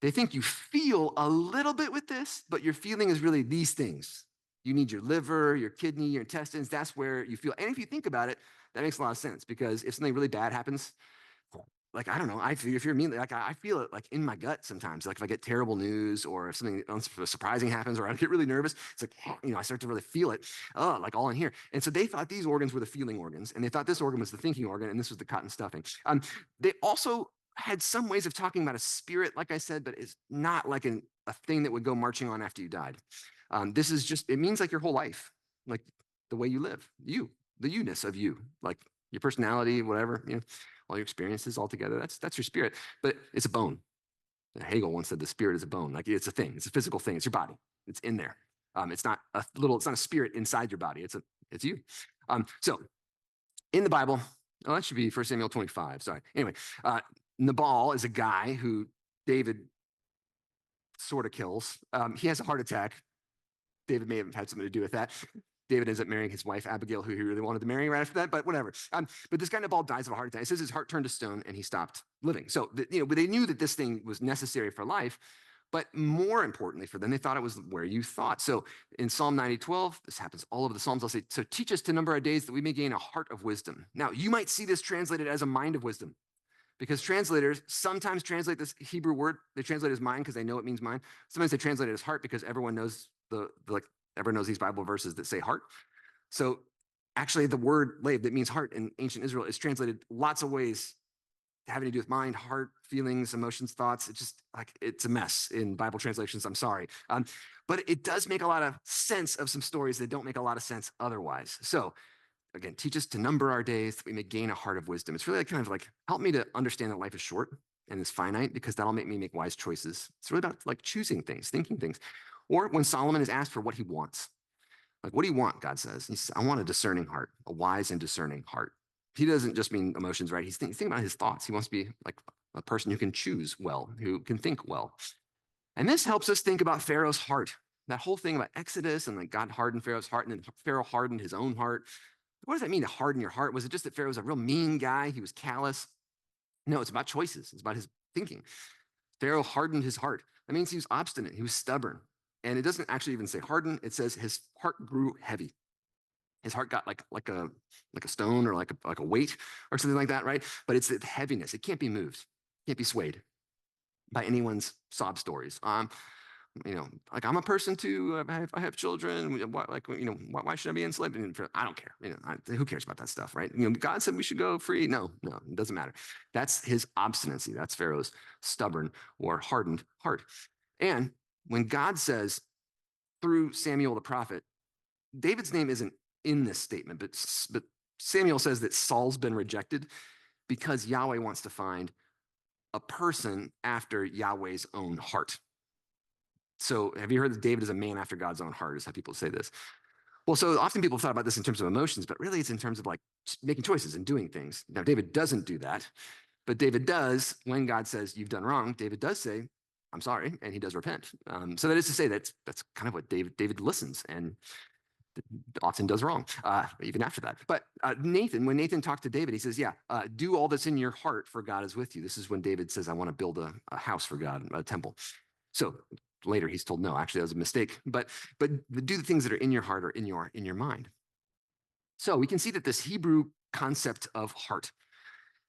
They think you feel a little bit with this, but your feeling is really these things. You need your liver, your kidney, your intestines. That's where you feel. And if you think about it, that makes a lot of sense, because if something really bad happens, like, I don't know, if you're mean, like I feel it like in my gut sometimes, like if I get terrible news or if something surprising happens or I get really nervous, it's like, I start to really feel it, like all in here. And so they thought these organs were the feeling organs, and they thought this organ was the thinking organ, and this was the cotton stuffing. They also had some ways of talking about a spirit, like I said, but it's not like a thing that would go marching on after you died. This is just, it means like your whole life, like the way you live, the you-ness of you, like your personality, whatever, all your experiences all together. That's your spirit, but it's a bone. Hegel once said the spirit is a bone. Like it's a thing. It's a physical thing. It's your body. It's in there. It's not a spirit inside your body. It's you. So in the Bible, that should be 1 Samuel 25. Sorry. Anyway, Nabal is a guy who David sort of kills. He has a heart attack. David may have had something to do with that. David ends up marrying his wife, Abigail, who he really wanted to marry right after that, but whatever. But this guy Nabal dies of a heart attack. It says his heart turned to stone and he stopped living. So, they knew that this thing was necessary for life, but more importantly for them, they thought it was where you thought. So in Psalm 90:12, this happens all over the Psalms. I'll say, so teach us to number our days that we may gain a heart of wisdom. Now, you might see this translated as a mind of wisdom, because translators sometimes translate this Hebrew word, they translate it as mind because they know it means mind. Sometimes they translate it as heart because everyone knows everyone knows these Bible verses that say heart. So actually the word lev that means heart in ancient Israel is translated lots of ways having to do with mind, heart, feelings, emotions, thoughts. It's just it's a mess in Bible translations. I'm sorry. But it does make a lot of sense of some stories that don't make a lot of sense otherwise. So again, teach us to number our days that we may gain a heart of wisdom. It's really kind of help me to understand that life is short and is finite, because that'll make me make wise choices. It's really about choosing things, thinking things. Or when Solomon is asked for what he wants, what do you want? God says, he says, I want a discerning heart, a wise and discerning heart. He doesn't just mean emotions, right? He's thinking about his thoughts. He wants to be like a person who can choose well, who can think well. And this helps us think about Pharaoh's heart. That whole thing about Exodus and God hardened Pharaoh's heart, and then Pharaoh hardened his own heart. What does that mean to harden your heart? Was it just that Pharaoh was a real mean guy? He was callous? No, it's about choices. It's about his thinking. Pharaoh hardened his heart. That means he was obstinate. He was stubborn. And it doesn't actually even say harden. It says his heart grew heavy. His heart got like a stone or like a weight or something like that, right? But it's the heaviness. It can't be moved. It can't be swayed by anyone's sob stories. I'm a person too. I have children. Why should I be enslaved? I don't care. Who cares about that stuff, right? God said we should go free. No, it doesn't matter. That's his obstinacy. That's Pharaoh's stubborn or hardened heart. And when God says through Samuel the prophet, David's name isn't in this statement, but Samuel says that Saul's been rejected because Yahweh wants to find a person after Yahweh's own heart. So have you heard that David is a man after God's own heart, is how people say this? Well, so often people have thought about this in terms of emotions, but really it's in terms of making choices and doing things. Now, David doesn't do that, but David does, when God says you've done wrong, David does say, I'm sorry, and he does repent. So that is to say that's kind of what David listens and often does wrong, even after that. But when Nathan talked to David, he says, do all that's in your heart, for God is with you. This is when David says, I want to build a house for God, a temple. So later he's told, no, actually that was a mistake. But do the things that are in your heart or in your mind. So we can see that this Hebrew concept of heart,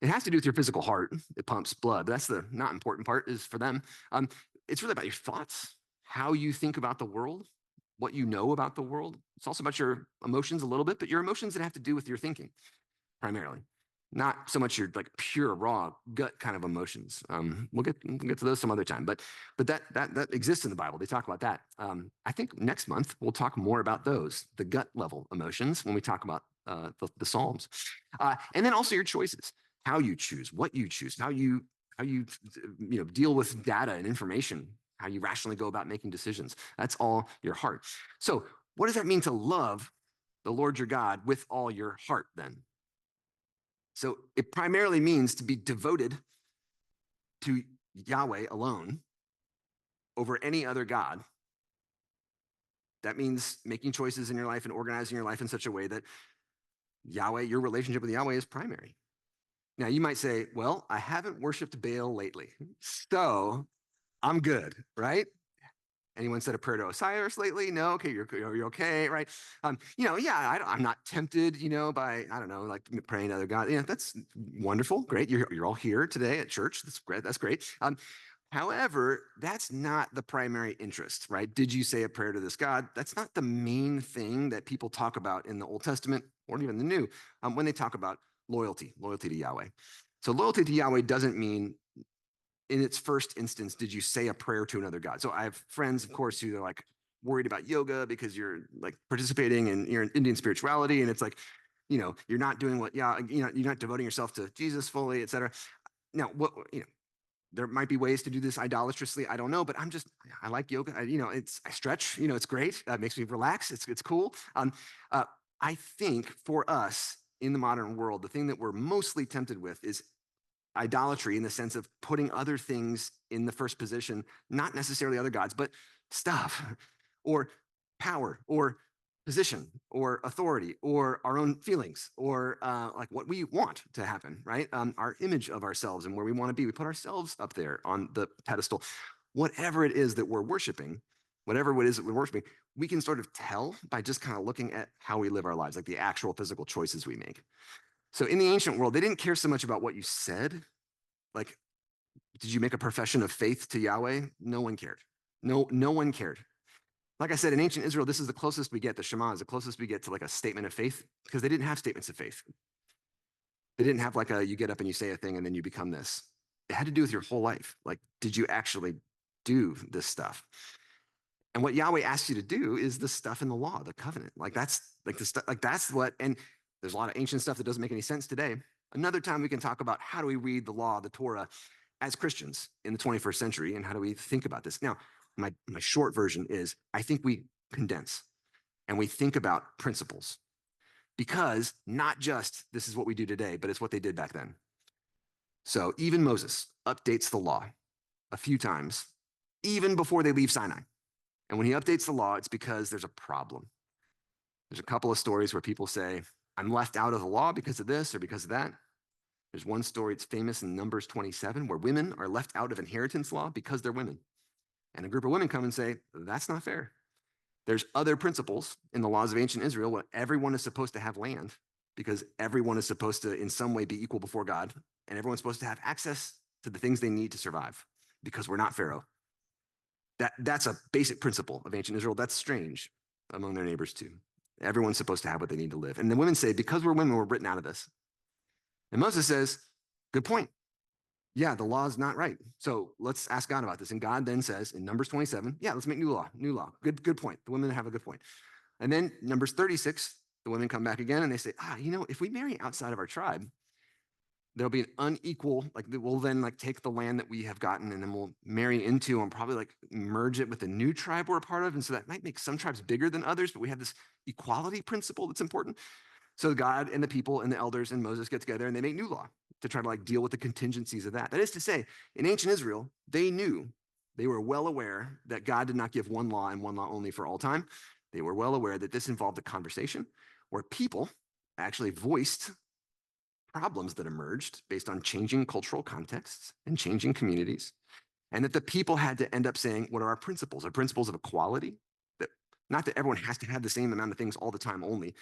it has to do with your physical heart. It pumps blood. That's the not important part, is for them. It's really about your thoughts, how you think about the world, what you know about the world. It's also about your emotions a little bit, but your emotions that have to do with your thinking primarily, not so much your pure raw gut kind of emotions. We'll get to those some other time, but that exists in the Bible. They talk about that. I think next month we'll talk more about those, the gut level emotions, when we talk about the Psalms, and then also your choices, how you choose, what you choose, how you deal with data and information, how you rationally go about making decisions. That's all your heart. So what does that mean to love the Lord your God with all your heart then? So it primarily means to be devoted to Yahweh alone over any other God. That means making choices in your life and organizing your life in such a way that Yahweh, your relationship with Yahweh, is primary. Now you might say, well, I haven't worshiped Baal lately, so I'm good, right? Anyone said a prayer to Osiris lately? No? Okay, you're okay, right? I'm not tempted, by, I don't know, praying to other God. Yeah, that's wonderful, great. You're all here today at church. That's great. That's great. However, that's not the primary interest, right? Did you say a prayer to this God? That's not the main thing that people talk about in the Old Testament or even the New when they talk about loyalty to Yahweh. So loyalty to Yahweh doesn't mean, in its first instance, did you say a prayer to another God? So I have friends, of course, who are worried about yoga because you're participating in your Indian spirituality, and it's you're not doing you're not devoting yourself to Jesus fully, etc. Now, there might be ways to do this idolatrously. I don't know, but I like yoga. I stretch. It's great. It makes me relax. It's cool. I think for us in the modern world, the thing that we're mostly tempted with is idolatry, in the sense of putting other things in the first position, not necessarily other gods, but stuff or power or position or authority or our own feelings or like what we want to happen, right? Our image of ourselves and where we want to be. We put ourselves up there on the pedestal. Whatever it is that we're worshiping, whatever it is that we're worshiping, we can sort of tell by just kind of looking at how we live our lives, like the actual physical choices we make. So in the ancient world, they didn't care so much about what you said. Like, did you make a profession of faith to Yahweh? No one cared. No one cared. Like I said, in ancient Israel, this is the closest we get. The Shema is the closest we get to like a statement of faith because they didn't have statements of faith. They didn't have like a you get up and you say a thing and then you become this. It had to do with your whole life. Like, did you actually do this stuff? And what Yahweh asks you to do is the stuff in the law, the covenant. Like that's like the stuff, like that's what, and there's a lot of ancient stuff that doesn't make any sense today. Another time we can talk about how do we read the law, the Torah, as Christians in the 21st century, and how do we think about this? Now, my short version is I think we condense and we think about principles because not just this is what we do today, but it's what they did back then. So even Moses updates the law a few times, even before they leave Sinai. And when he updates the law, it's because there's a problem. There's a couple of stories where people say, I'm left out of the law because of this or because of that. There's one story, it's famous in Numbers 27, where women are left out of inheritance law because they're women. And a group of women come and say, that's not fair. There's other principles in the laws of ancient Israel where everyone is supposed to have land because everyone is supposed to in some way be equal before God. And everyone's supposed to have access to the things they need to survive because we're not Pharaoh. That's a basic principle of ancient Israel. That's strange among their neighbors too. Everyone's supposed to have what they need to live. And the women say, because we're women, we're written out of this. And Moses says, good point. Yeah, the law is not right. So let's ask God about this. And God then says in Numbers 27, yeah, let's make new law. Good point. The women have a good point. And then Numbers 36, the women come back again and they say, if we marry outside of our tribe, there'll be an unequal, like we'll then like take the land that we have gotten and then we'll marry into and probably like merge it with the new tribe we're a part of. And so that might make some tribes bigger than others, but we have this equality principle that's important. So God and the people and the elders and Moses get together and they make new law to try to like deal with the contingencies of that. That is to say, in ancient Israel, they were well aware that God did not give one law and one law only for all time. They were well aware that this involved a conversation where people actually voiced problems that emerged based on changing cultural contexts and changing communities. And that the people had to end up saying, what are our principles? Our principles of equality, that not that everyone has to have the same amount of things all the time only,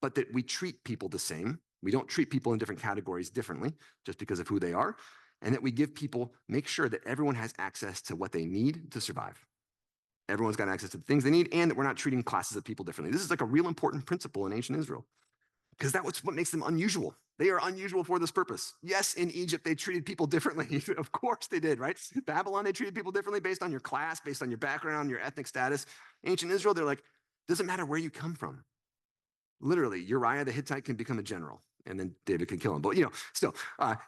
but that we treat people the same. We don't treat people in different categories differently just because of who they are. And that we give people, make sure that everyone has access to what they need to survive. Everyone's got access to the things they need, and that we're not treating classes of people differently. This is like a real important principle in ancient Israel, because that's what makes them unusual. They are unusual for this purpose. Yes, in Egypt, they treated people differently. Of course they did, right? Babylon, they treated people differently based on your class, based on your background, your ethnic status. Ancient Israel, they're like, doesn't matter where you come from. Literally, Uriah the Hittite can become a general, and then David can kill him. But, still,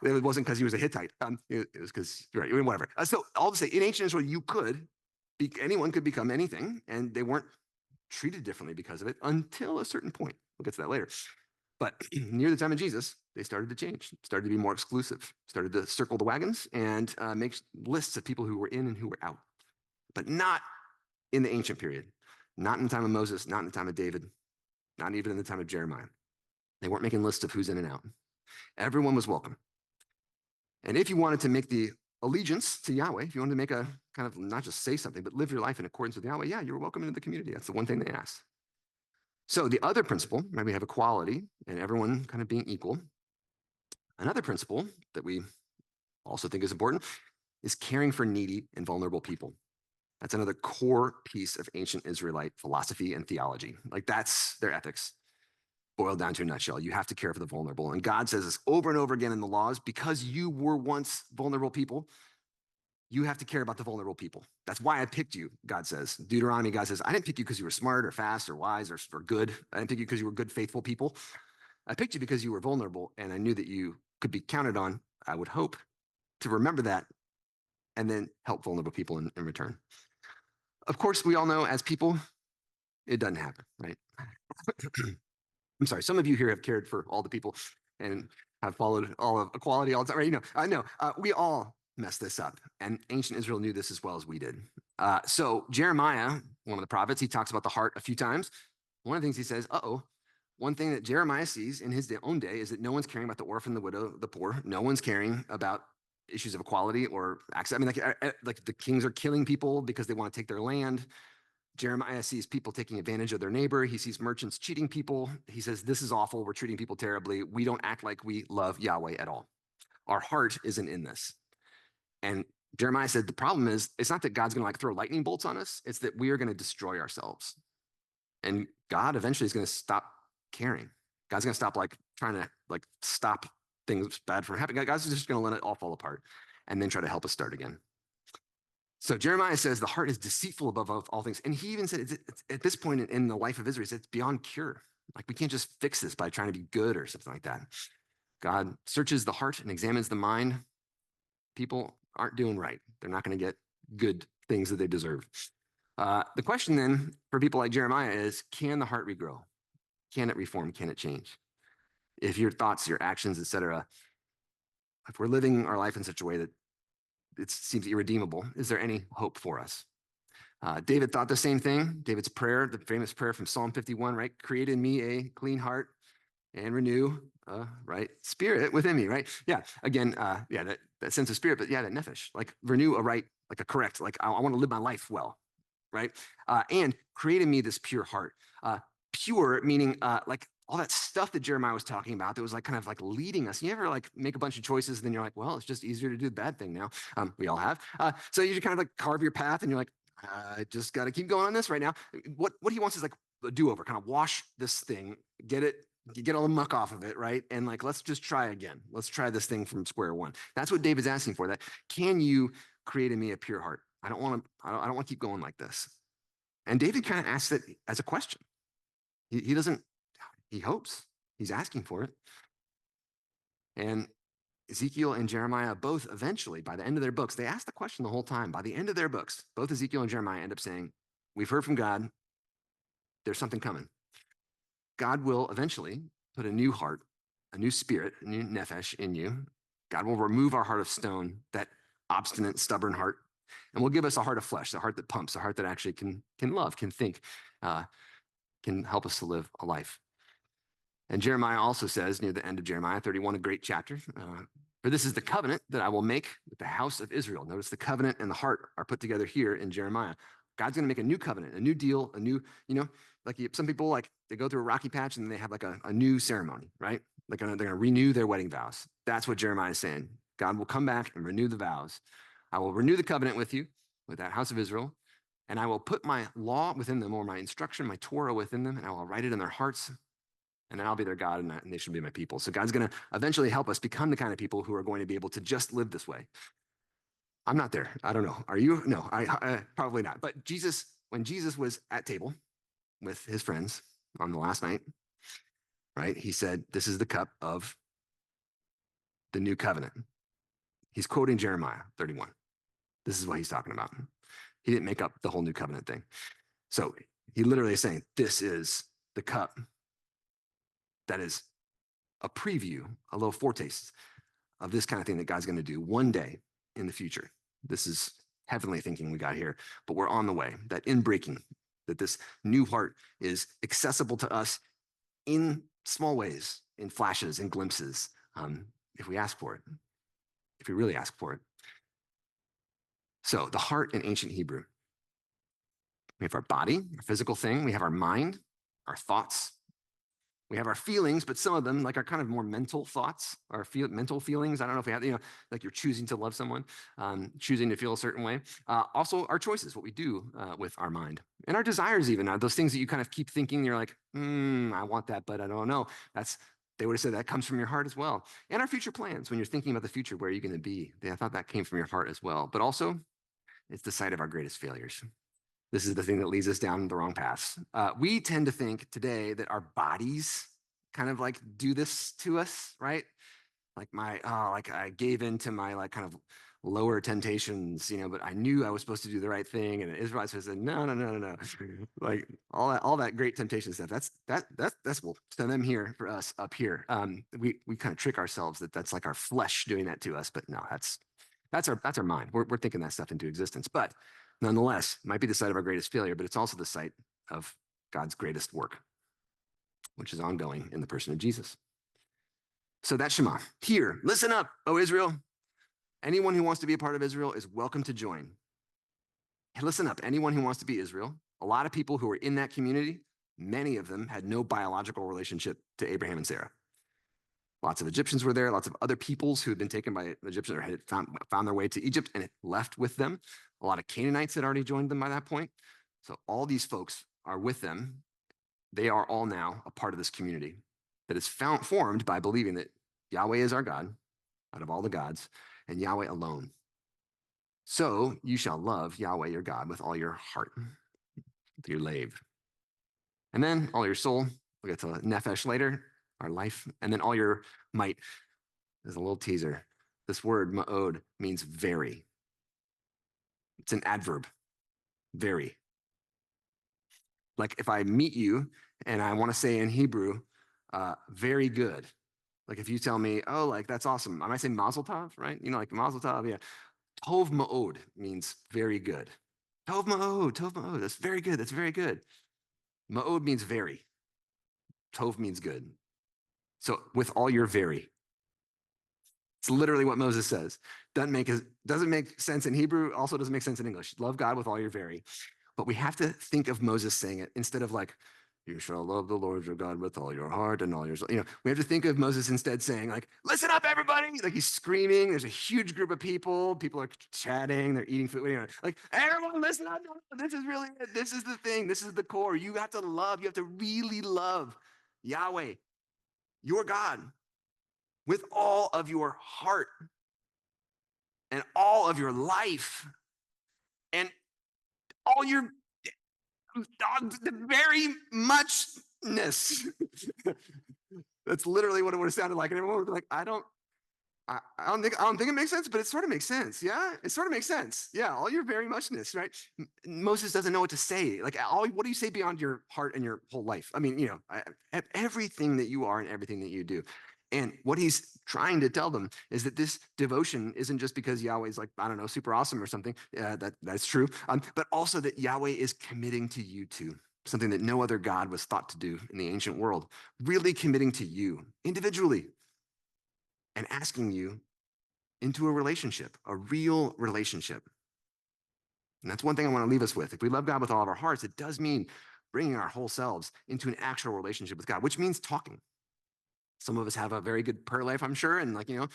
it wasn't because he was a Hittite. It was because, right, whatever. So all to say, in ancient Israel, anyone could become anything, and they weren't treated differently because of it until a certain point. We'll get to that later. But near the time of Jesus, they started to change, started to be more exclusive, started to circle the wagons and make lists of people who were in and who were out. But not in the ancient period, not in the time of Moses, not in the time of David, not even in the time of Jeremiah. They weren't making lists of who's in and out. Everyone was welcome. And if you wanted to make the allegiance to Yahweh, if you wanted to make a kind of not just say something, but live your life in accordance with Yahweh, yeah, you were welcome into the community. That's the one thing they asked. So the other principle, right, we have equality and everyone kind of being equal. Another principle that we also think is important is caring for needy and vulnerable people. That's another core piece of ancient Israelite philosophy and theology. Like that's their ethics boiled down to a nutshell. You have to care for the vulnerable. And God says this over and over again in the laws, because you were once vulnerable people, you have to care about the vulnerable people. That's why I picked you, God says. Deuteronomy, God says, I didn't pick you because you were smart or fast or wise or good. I didn't pick you because you were good, faithful people. I picked you because you were vulnerable, and I knew that you could be counted on, I would hope, to remember that and then help vulnerable people in return. Of course, we all know as people, it doesn't happen, right? I'm sorry, some of you here have cared for all the people and have followed all of equality all the time, right? I know, we all messed this up, and ancient Israel knew this as well as we did. So Jeremiah, one of the prophets, he talks about the heart a few times. one of the things he says, one thing that Jeremiah sees in his own day is that no one's caring about the orphan, the widow, the poor. No one's caring about issues of equality or access. I mean, like the kings are killing people because they want to take their land. Jeremiah sees people taking advantage of their neighbor. He sees merchants cheating people. He says, this is awful. We're treating people terribly. We don't act like we love Yahweh at all. Our heart isn't in this. And Jeremiah said, the problem is, it's not that God's going to like throw lightning bolts on us. It's that we are going to destroy ourselves. And God eventually is going to stop caring. God's going to stop like trying to like stop things bad from happening. God's just going to let it all fall apart and then try to help us start again. So Jeremiah says the heart is deceitful above all things. And he even said it's at this point in the life of Israel, it's beyond cure. Like we can't just fix this by trying to be good or something like that. God searches the heart and examines the mind. People aren't doing right. They're not going to get good things that they deserve. The question then for people like Jeremiah is, can the heart regrow? Can it reform? Can it change? If your thoughts, your actions, etc., if we're living our life in such a way that it seems irredeemable, is there any hope for us? David thought the same thing. David's prayer, the famous prayer from Psalm 51, right? Create in me a clean heart and renew, right, spirit within me, right? Yeah, again, that sense of spirit, but yeah, that nephesh, like renew a right, like a correct, like I want to live my life well, right? And create in me this pure heart. Pure meaning like all that stuff that Jeremiah was talking about that was like kind of like leading us. You ever like make a bunch of choices and then you're like, well, it's just easier to do the bad thing now. We all have. So you just kind of like carve your path and you're like, I just got to keep going on this right now. What he wants is like a do-over, kind of wash this thing, get all the muck off of it, right? And like, let's just try again. Let's try this thing from square one. That's what David's asking for. That can you create in me a pure heart? I don't want to keep going like this. And David kind of asks it as a question. He doesn't, he hopes, he's asking for it. And Ezekiel and Jeremiah both eventually, by the end of their books, they ask the question the whole time. By the end of their books, both Ezekiel and Jeremiah end up saying, we've heard from God, there's something coming. God will eventually put a new heart, a new spirit, a new nephesh in you. God will remove our heart of stone, that obstinate, stubborn heart, and will give us a heart of flesh, a heart that pumps, a heart that actually can love, can think, can help us to live a life. And Jeremiah also says near the end of Jeremiah 31, a great chapter, for this is the covenant that I will make with the house of Israel. Notice the covenant and the heart are put together here in Jeremiah. God's going to make a new covenant, a new deal, a new, like some people like they go through a rocky patch and they have like a new ceremony, right? They're going to renew their wedding vows. That's what Jeremiah is saying. God will come back and renew the vows. I will renew the covenant with you, with that house of Israel, and I will put my law within them, or my instruction, my Torah within them, and I will write it in their hearts. And then I'll be their God and they should be my people. So God's going to eventually help us become the kind of people who are going to be able to just live this way. I'm not there. I don't know. Are you? No, I probably not. But when Jesus was at table with his friends on the last night, right? He said, this is the cup of the new covenant. He's quoting Jeremiah 31. This is what he's talking about. He didn't make up the whole new covenant thing. So he literally is saying, this is the cup that is a preview, a little foretaste of this kind of thing that God's going to do one day in the future. This is heavenly thinking we got here, but we're on the way. That inbreaking, that this new heart is accessible to us in small ways, in flashes and glimpses, if we ask for it, if we really ask for it. So the heart in ancient Hebrew, we have our body, our physical thing. We have our mind, our thoughts. We have our feelings, but some of them, like, are kind of more mental thoughts, our mental feelings. I don't know if we have, like you're choosing to love someone, choosing to feel a certain way. Also, our choices, what we do with our mind, and our desires, even those things that you kind of keep thinking. You're like, I want that, but I don't know. They would have said that comes from your heart as well. And our future plans, when you're thinking about the future, where are you going to be? I thought that came from your heart as well. But also, it's the site of our greatest failures. This is the thing that leads us down the wrong paths. We tend to think today that our bodies kind of like do this to us, right? Like like I gave in to my like kind of lower temptations, but I knew I was supposed to do the right thing. And the Israelites said, no. Like all that great temptation stuff. That's well, to them here, for us up here. We kind of trick ourselves that that's like our flesh doing that to us, but no, that's our mind. We're thinking that stuff into existence. But nonetheless, it might be the site of our greatest failure, but it's also the site of God's greatest work. which is ongoing in the person of Jesus. So that's Shema. Here, listen up, O Israel. Anyone who wants to be a part of Israel is welcome to join. Hey, listen up, anyone who wants to be Israel, a lot of people who are in that community, many of them had no biological relationship to Abraham and Sarah. Lots of Egyptians were there, lots of other peoples who had been taken by Egyptians or had found their way to Egypt and had left with them. A lot of Canaanites had already joined them by that point. So all these folks are with them. They are all now a part of this community that is formed by believing that Yahweh is our God out of all the gods and Yahweh alone. So you shall love Yahweh your God with all your heart, with your lave, and then all your soul. We'll get to nefesh later, our life, and then all your might. There's a little teaser. This word ma'od means very. It's an adverb, very. Like if I meet you and I want to say in Hebrew, very good. Like if you tell me, oh, like that's awesome. I might say mazel tov, right? You know, like mazel tov, yeah. Tov ma'od means very good. Tov ma'od, that's very good, that's very good. Ma'od means very. Tov means good. So with all your very. It's literally what Moses says. Doesn't make sense in Hebrew, also doesn't make sense in English. Love God with all your very. But we have to think of Moses saying it instead of like, you shall love the Lord your God with all your heart and all your soul. You know, we have to think of Moses instead saying like, listen up, everybody. Like he's screaming. There's a huge group of people. People are chatting. They're eating food. You know, like, everyone listen up. This is really it. This is the thing. This is the core. You have to love. You have to really love Yahweh, your God, with all of your heart and all of your life and all your the very muchness. That's literally what it would have sounded like. And everyone would be like, I don't think it makes sense, but it sort of makes sense. Yeah, it sort of makes sense. Yeah, all your very muchness, right? Moses doesn't know what to say. Like, what do you say beyond your heart and your whole life? I mean, you know, everything that you are and everything that you do. And what he's trying to tell them is that this devotion isn't just because Yahweh's like, I don't know, super awesome or something. That's true. But also that Yahweh is committing to you too, something that no other God was thought to do in the ancient world, really committing to you individually and asking you into a relationship, a real relationship. And that's one thing I want to leave us with. If we love God with all of our hearts, it does mean bringing our whole selves into an actual relationship with God, which means talking. Some of us have a very good prayer life, I'm sure. And like, you know,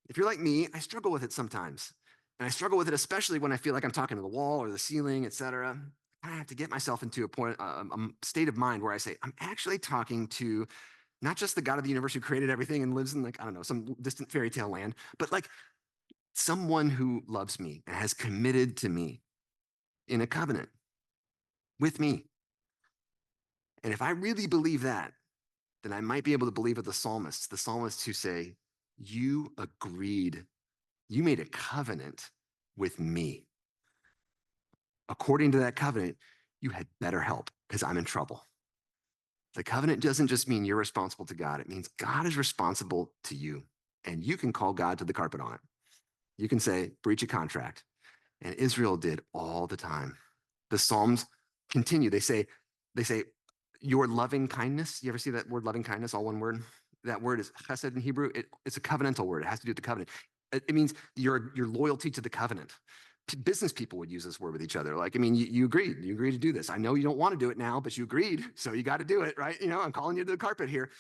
if you're like me, I struggle with it sometimes. And I struggle with it, especially when I feel like I'm talking to the wall or the ceiling, etc. I have to get myself into a state of mind where I say, I'm actually talking to not just the God of the universe who created everything and lives in like, I don't know, some distant fairy tale land, but like someone who loves me and has committed to me in a covenant with me. And if I really believe that, then I might be able to believe with the psalmists who say, you agreed, you made a covenant with me. According to that covenant, you had better help because I'm in trouble. The covenant doesn't just mean you're responsible to God. It means God is responsible to you. And you can call God to the carpet on it. You can say, breach a contract. And Israel did all the time. The Psalms continue. They say, your loving kindness. You ever see that word loving kindness, all one word? That word is chesed in Hebrew. It's a covenantal word. It has to do with the covenant. It means your loyalty to the covenant. Business people would use this word with each other. Like, I mean, you agreed. You agreed to do this. I know you don't want to do it now, but you agreed. So you got to do it, right? You know, I'm calling you to the carpet here.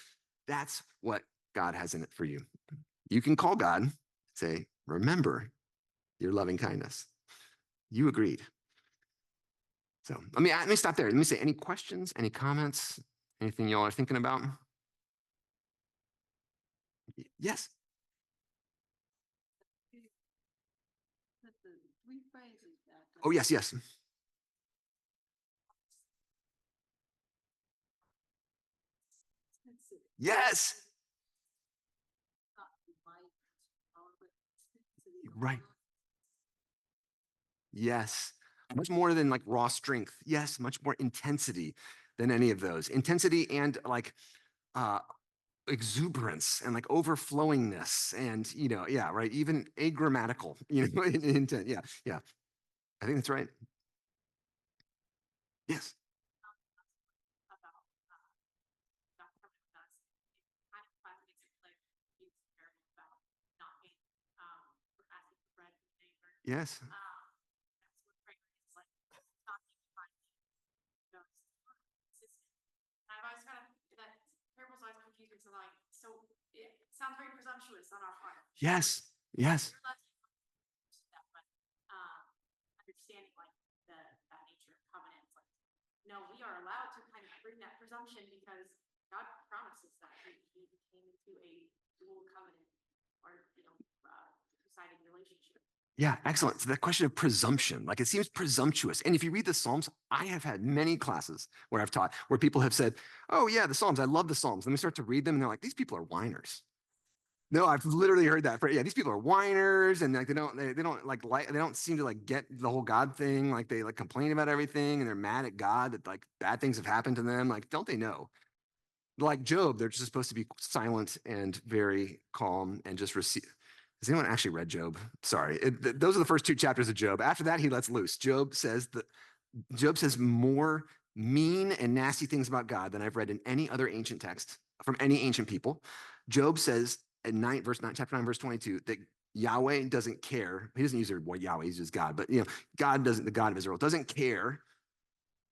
That's what God has in it for you. You can call God, say, remember your loving kindness. You agreed. So let me stop there. Let me say, any questions, any comments, anything y'all are thinking about? Yes. Oh, yes, yes. Yes. Right. Yes. Much more than like raw strength. Yes, much more intensity than any of those. Intensity and like uh exuberance and like overflowingness and yeah, right. Even agrammatical, in intent. Yeah, yeah. I think that's right. Yes. Yes. I've always kind of that parable's always confused me. So like, so it sounds very presumptuous on our part. Yes. Yes. But understanding like that nature of covenants, like no, we are allowed to kind of bring that presumption because God promises that he came into a dual covenant or deciding relationship. Yeah, excellent. So that question of presumption, like it seems presumptuous. And if you read the Psalms, I have had many classes where I've taught where people have said, "Oh yeah, the Psalms, I love the Psalms." Then we start to read them and they're like, "These people are whiners." No, I've literally heard that. Yeah, these people are whiners, and like they don't they don't seem to like get the whole God thing. Like they like complain about everything, and they're mad at God that like bad things have happened to them. Like, don't they know? Like Job, they're just supposed to be silent and very calm and just receive. Has anyone actually read Job? Sorry, those are the first two chapters of Job. After that, he lets loose. Job says more mean and nasty things about God than I've read in any other ancient text from any ancient people. Job says in chapter 9, verse 22, that Yahweh doesn't care. He doesn't use the word Yahweh, he uses God, but God doesn't, the God of Israel doesn't care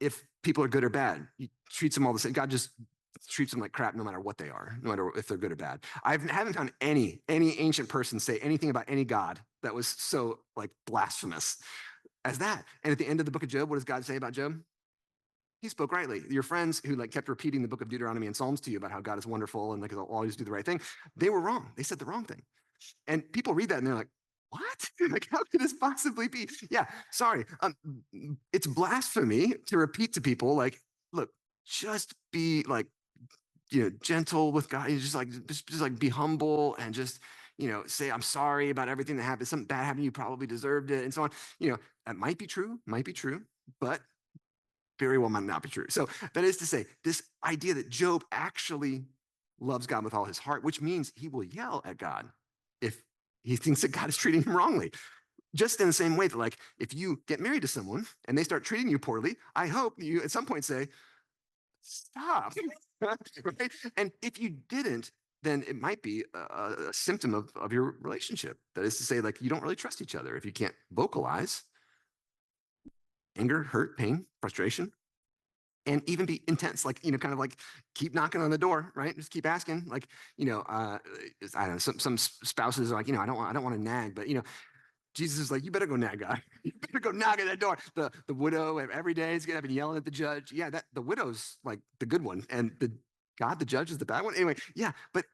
if people are good or bad. He treats them all the same. God just treats them like crap no matter what they are, no matter if they're good or bad. I haven't found any ancient person say anything about any God that was so like blasphemous as that. And at the end of the book of Job, what does God say about Job? He spoke rightly. Your friends who like kept repeating the book of Deuteronomy and Psalms to you about how God is wonderful and like he'll always do the right thing, they were wrong. They said the wrong thing. And people read that and they're like, what? Like, how could this possibly be? Yeah, sorry. It's blasphemy to repeat to people like, look, just be like, gentle with God. Just like be humble and just, say, I'm sorry about everything that happened. Something bad happened. You probably deserved it and so on. That might be true, but very well might not be true. So that is to say, this idea that Job actually loves God with all his heart, which means he will yell at God if he thinks that God is treating him wrongly. Just in the same way that, like, if you get married to someone and they start treating you poorly, I hope you at some point say, stop. Right? And if you didn't, then it might be a symptom of your relationship. That is to say, like, you don't really trust each other if you can't vocalize anger, hurt, pain, frustration, and even be intense, like, kind of like keep knocking on the door, right? Just keep asking, like, I don't know, some spouses are like, I don't want to nag, but Jesus is like, you better go nag God. You better go knock at that door. The widow every day is getting up and yelling at the judge. Yeah, that the widow's like the good one, and the judge is the bad one. Anyway, yeah, but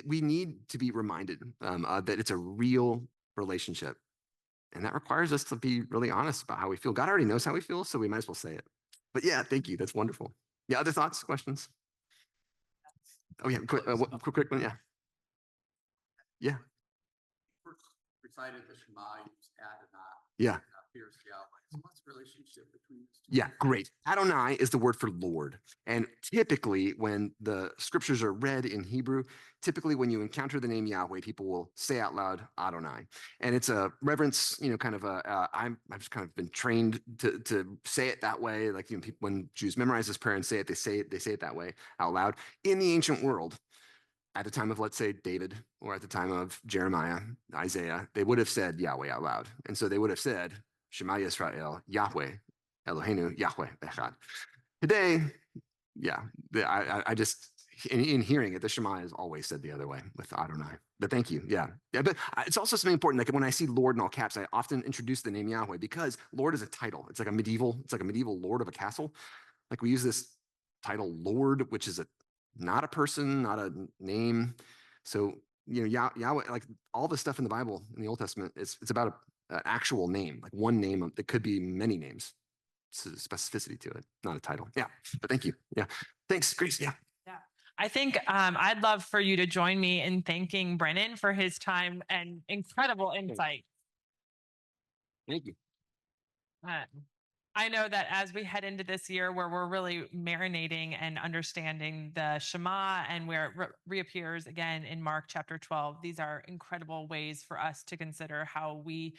we need to be reminded that it's a real relationship, and that requires us to be really honest about how we feel. God already knows how we feel, so we might as well say it. But yeah, thank you. That's wonderful. Yeah, other thoughts, questions? Oh yeah, quick one. Yeah, yeah, Recited the Shema, use Adonai. yeah. Appears Yahweh. So what's the relationship between these two? Yeah, great. Adonai is the word for Lord. And typically, when the scriptures are read in Hebrew, typically when you encounter the name Yahweh, people will say out loud Adonai. And it's a reverence, kind of I've just kind of been trained to say it that way. Like, people, when Jews memorize this prayer and say it, they say it that way out loud. In the ancient world, at the time of, let's say, David, or at the time of Jeremiah, Isaiah, they would have said Yahweh out loud. And so they would have said, Shema Yisrael, Yahweh, Eloheinu, Yahweh, Echad. Today, yeah, I just, in hearing it, the Shema is always said the other way with Adonai. But thank you. Yeah. Yeah. But it's also something important. Like when I see Lord in all caps, I often introduce the name Yahweh because Lord is a title. It's like a medieval lord of a castle. Like we use this title Lord, which is not a person, not a name. So, Yahweh, like all the stuff in the Bible in the Old Testament, it's about an actual name, like one name that could be many names. It's a specificity to it, not a title. Yeah. But thank you. Yeah. Thanks, Grace. Yeah. Yeah. I think I'd love for you to join me in thanking Brennan for his time and incredible insight. Thank you. I know that as we head into this year where we're really marinating and understanding the Shema and where it reappears again in Mark chapter 12, these are incredible ways for us to consider how we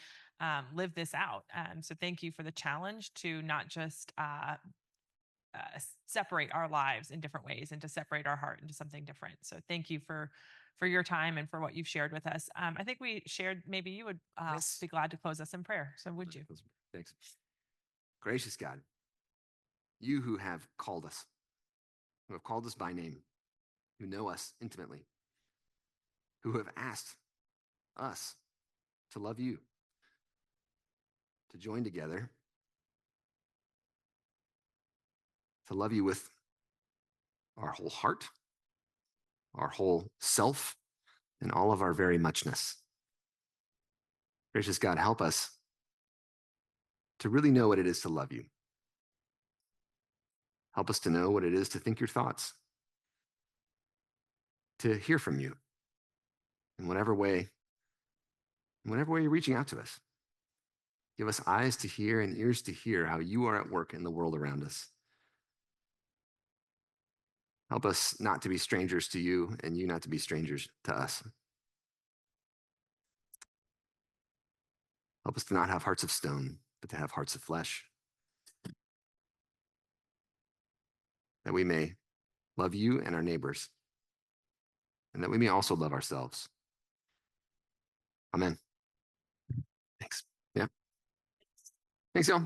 live this out. So thank you for the challenge to not just separate our lives in different ways and to separate our heart into something different. So thank you for for your time and for what you've shared with us. I think we shared, maybe you would Yes. be glad to close us in prayer. So would you? Thanks. Gracious God, you who have called us, who have called us by name, who know us intimately, who have asked us to love you, to join together, to love you with our whole heart, our whole self, and all of our very muchness. Gracious God, help us to really know what it is to love you. Help us to know what it is to think your thoughts, to hear from you in whatever way you're reaching out to us. Give us eyes to hear and ears to hear how you are at work in the world around us. Help us not to be strangers to you and you not to be strangers to us. Help us to not have hearts of stone, but to have hearts of flesh. That we may love you and our neighbors, and that we may also love ourselves. Amen. Thanks. Yeah. Thanks, y'all.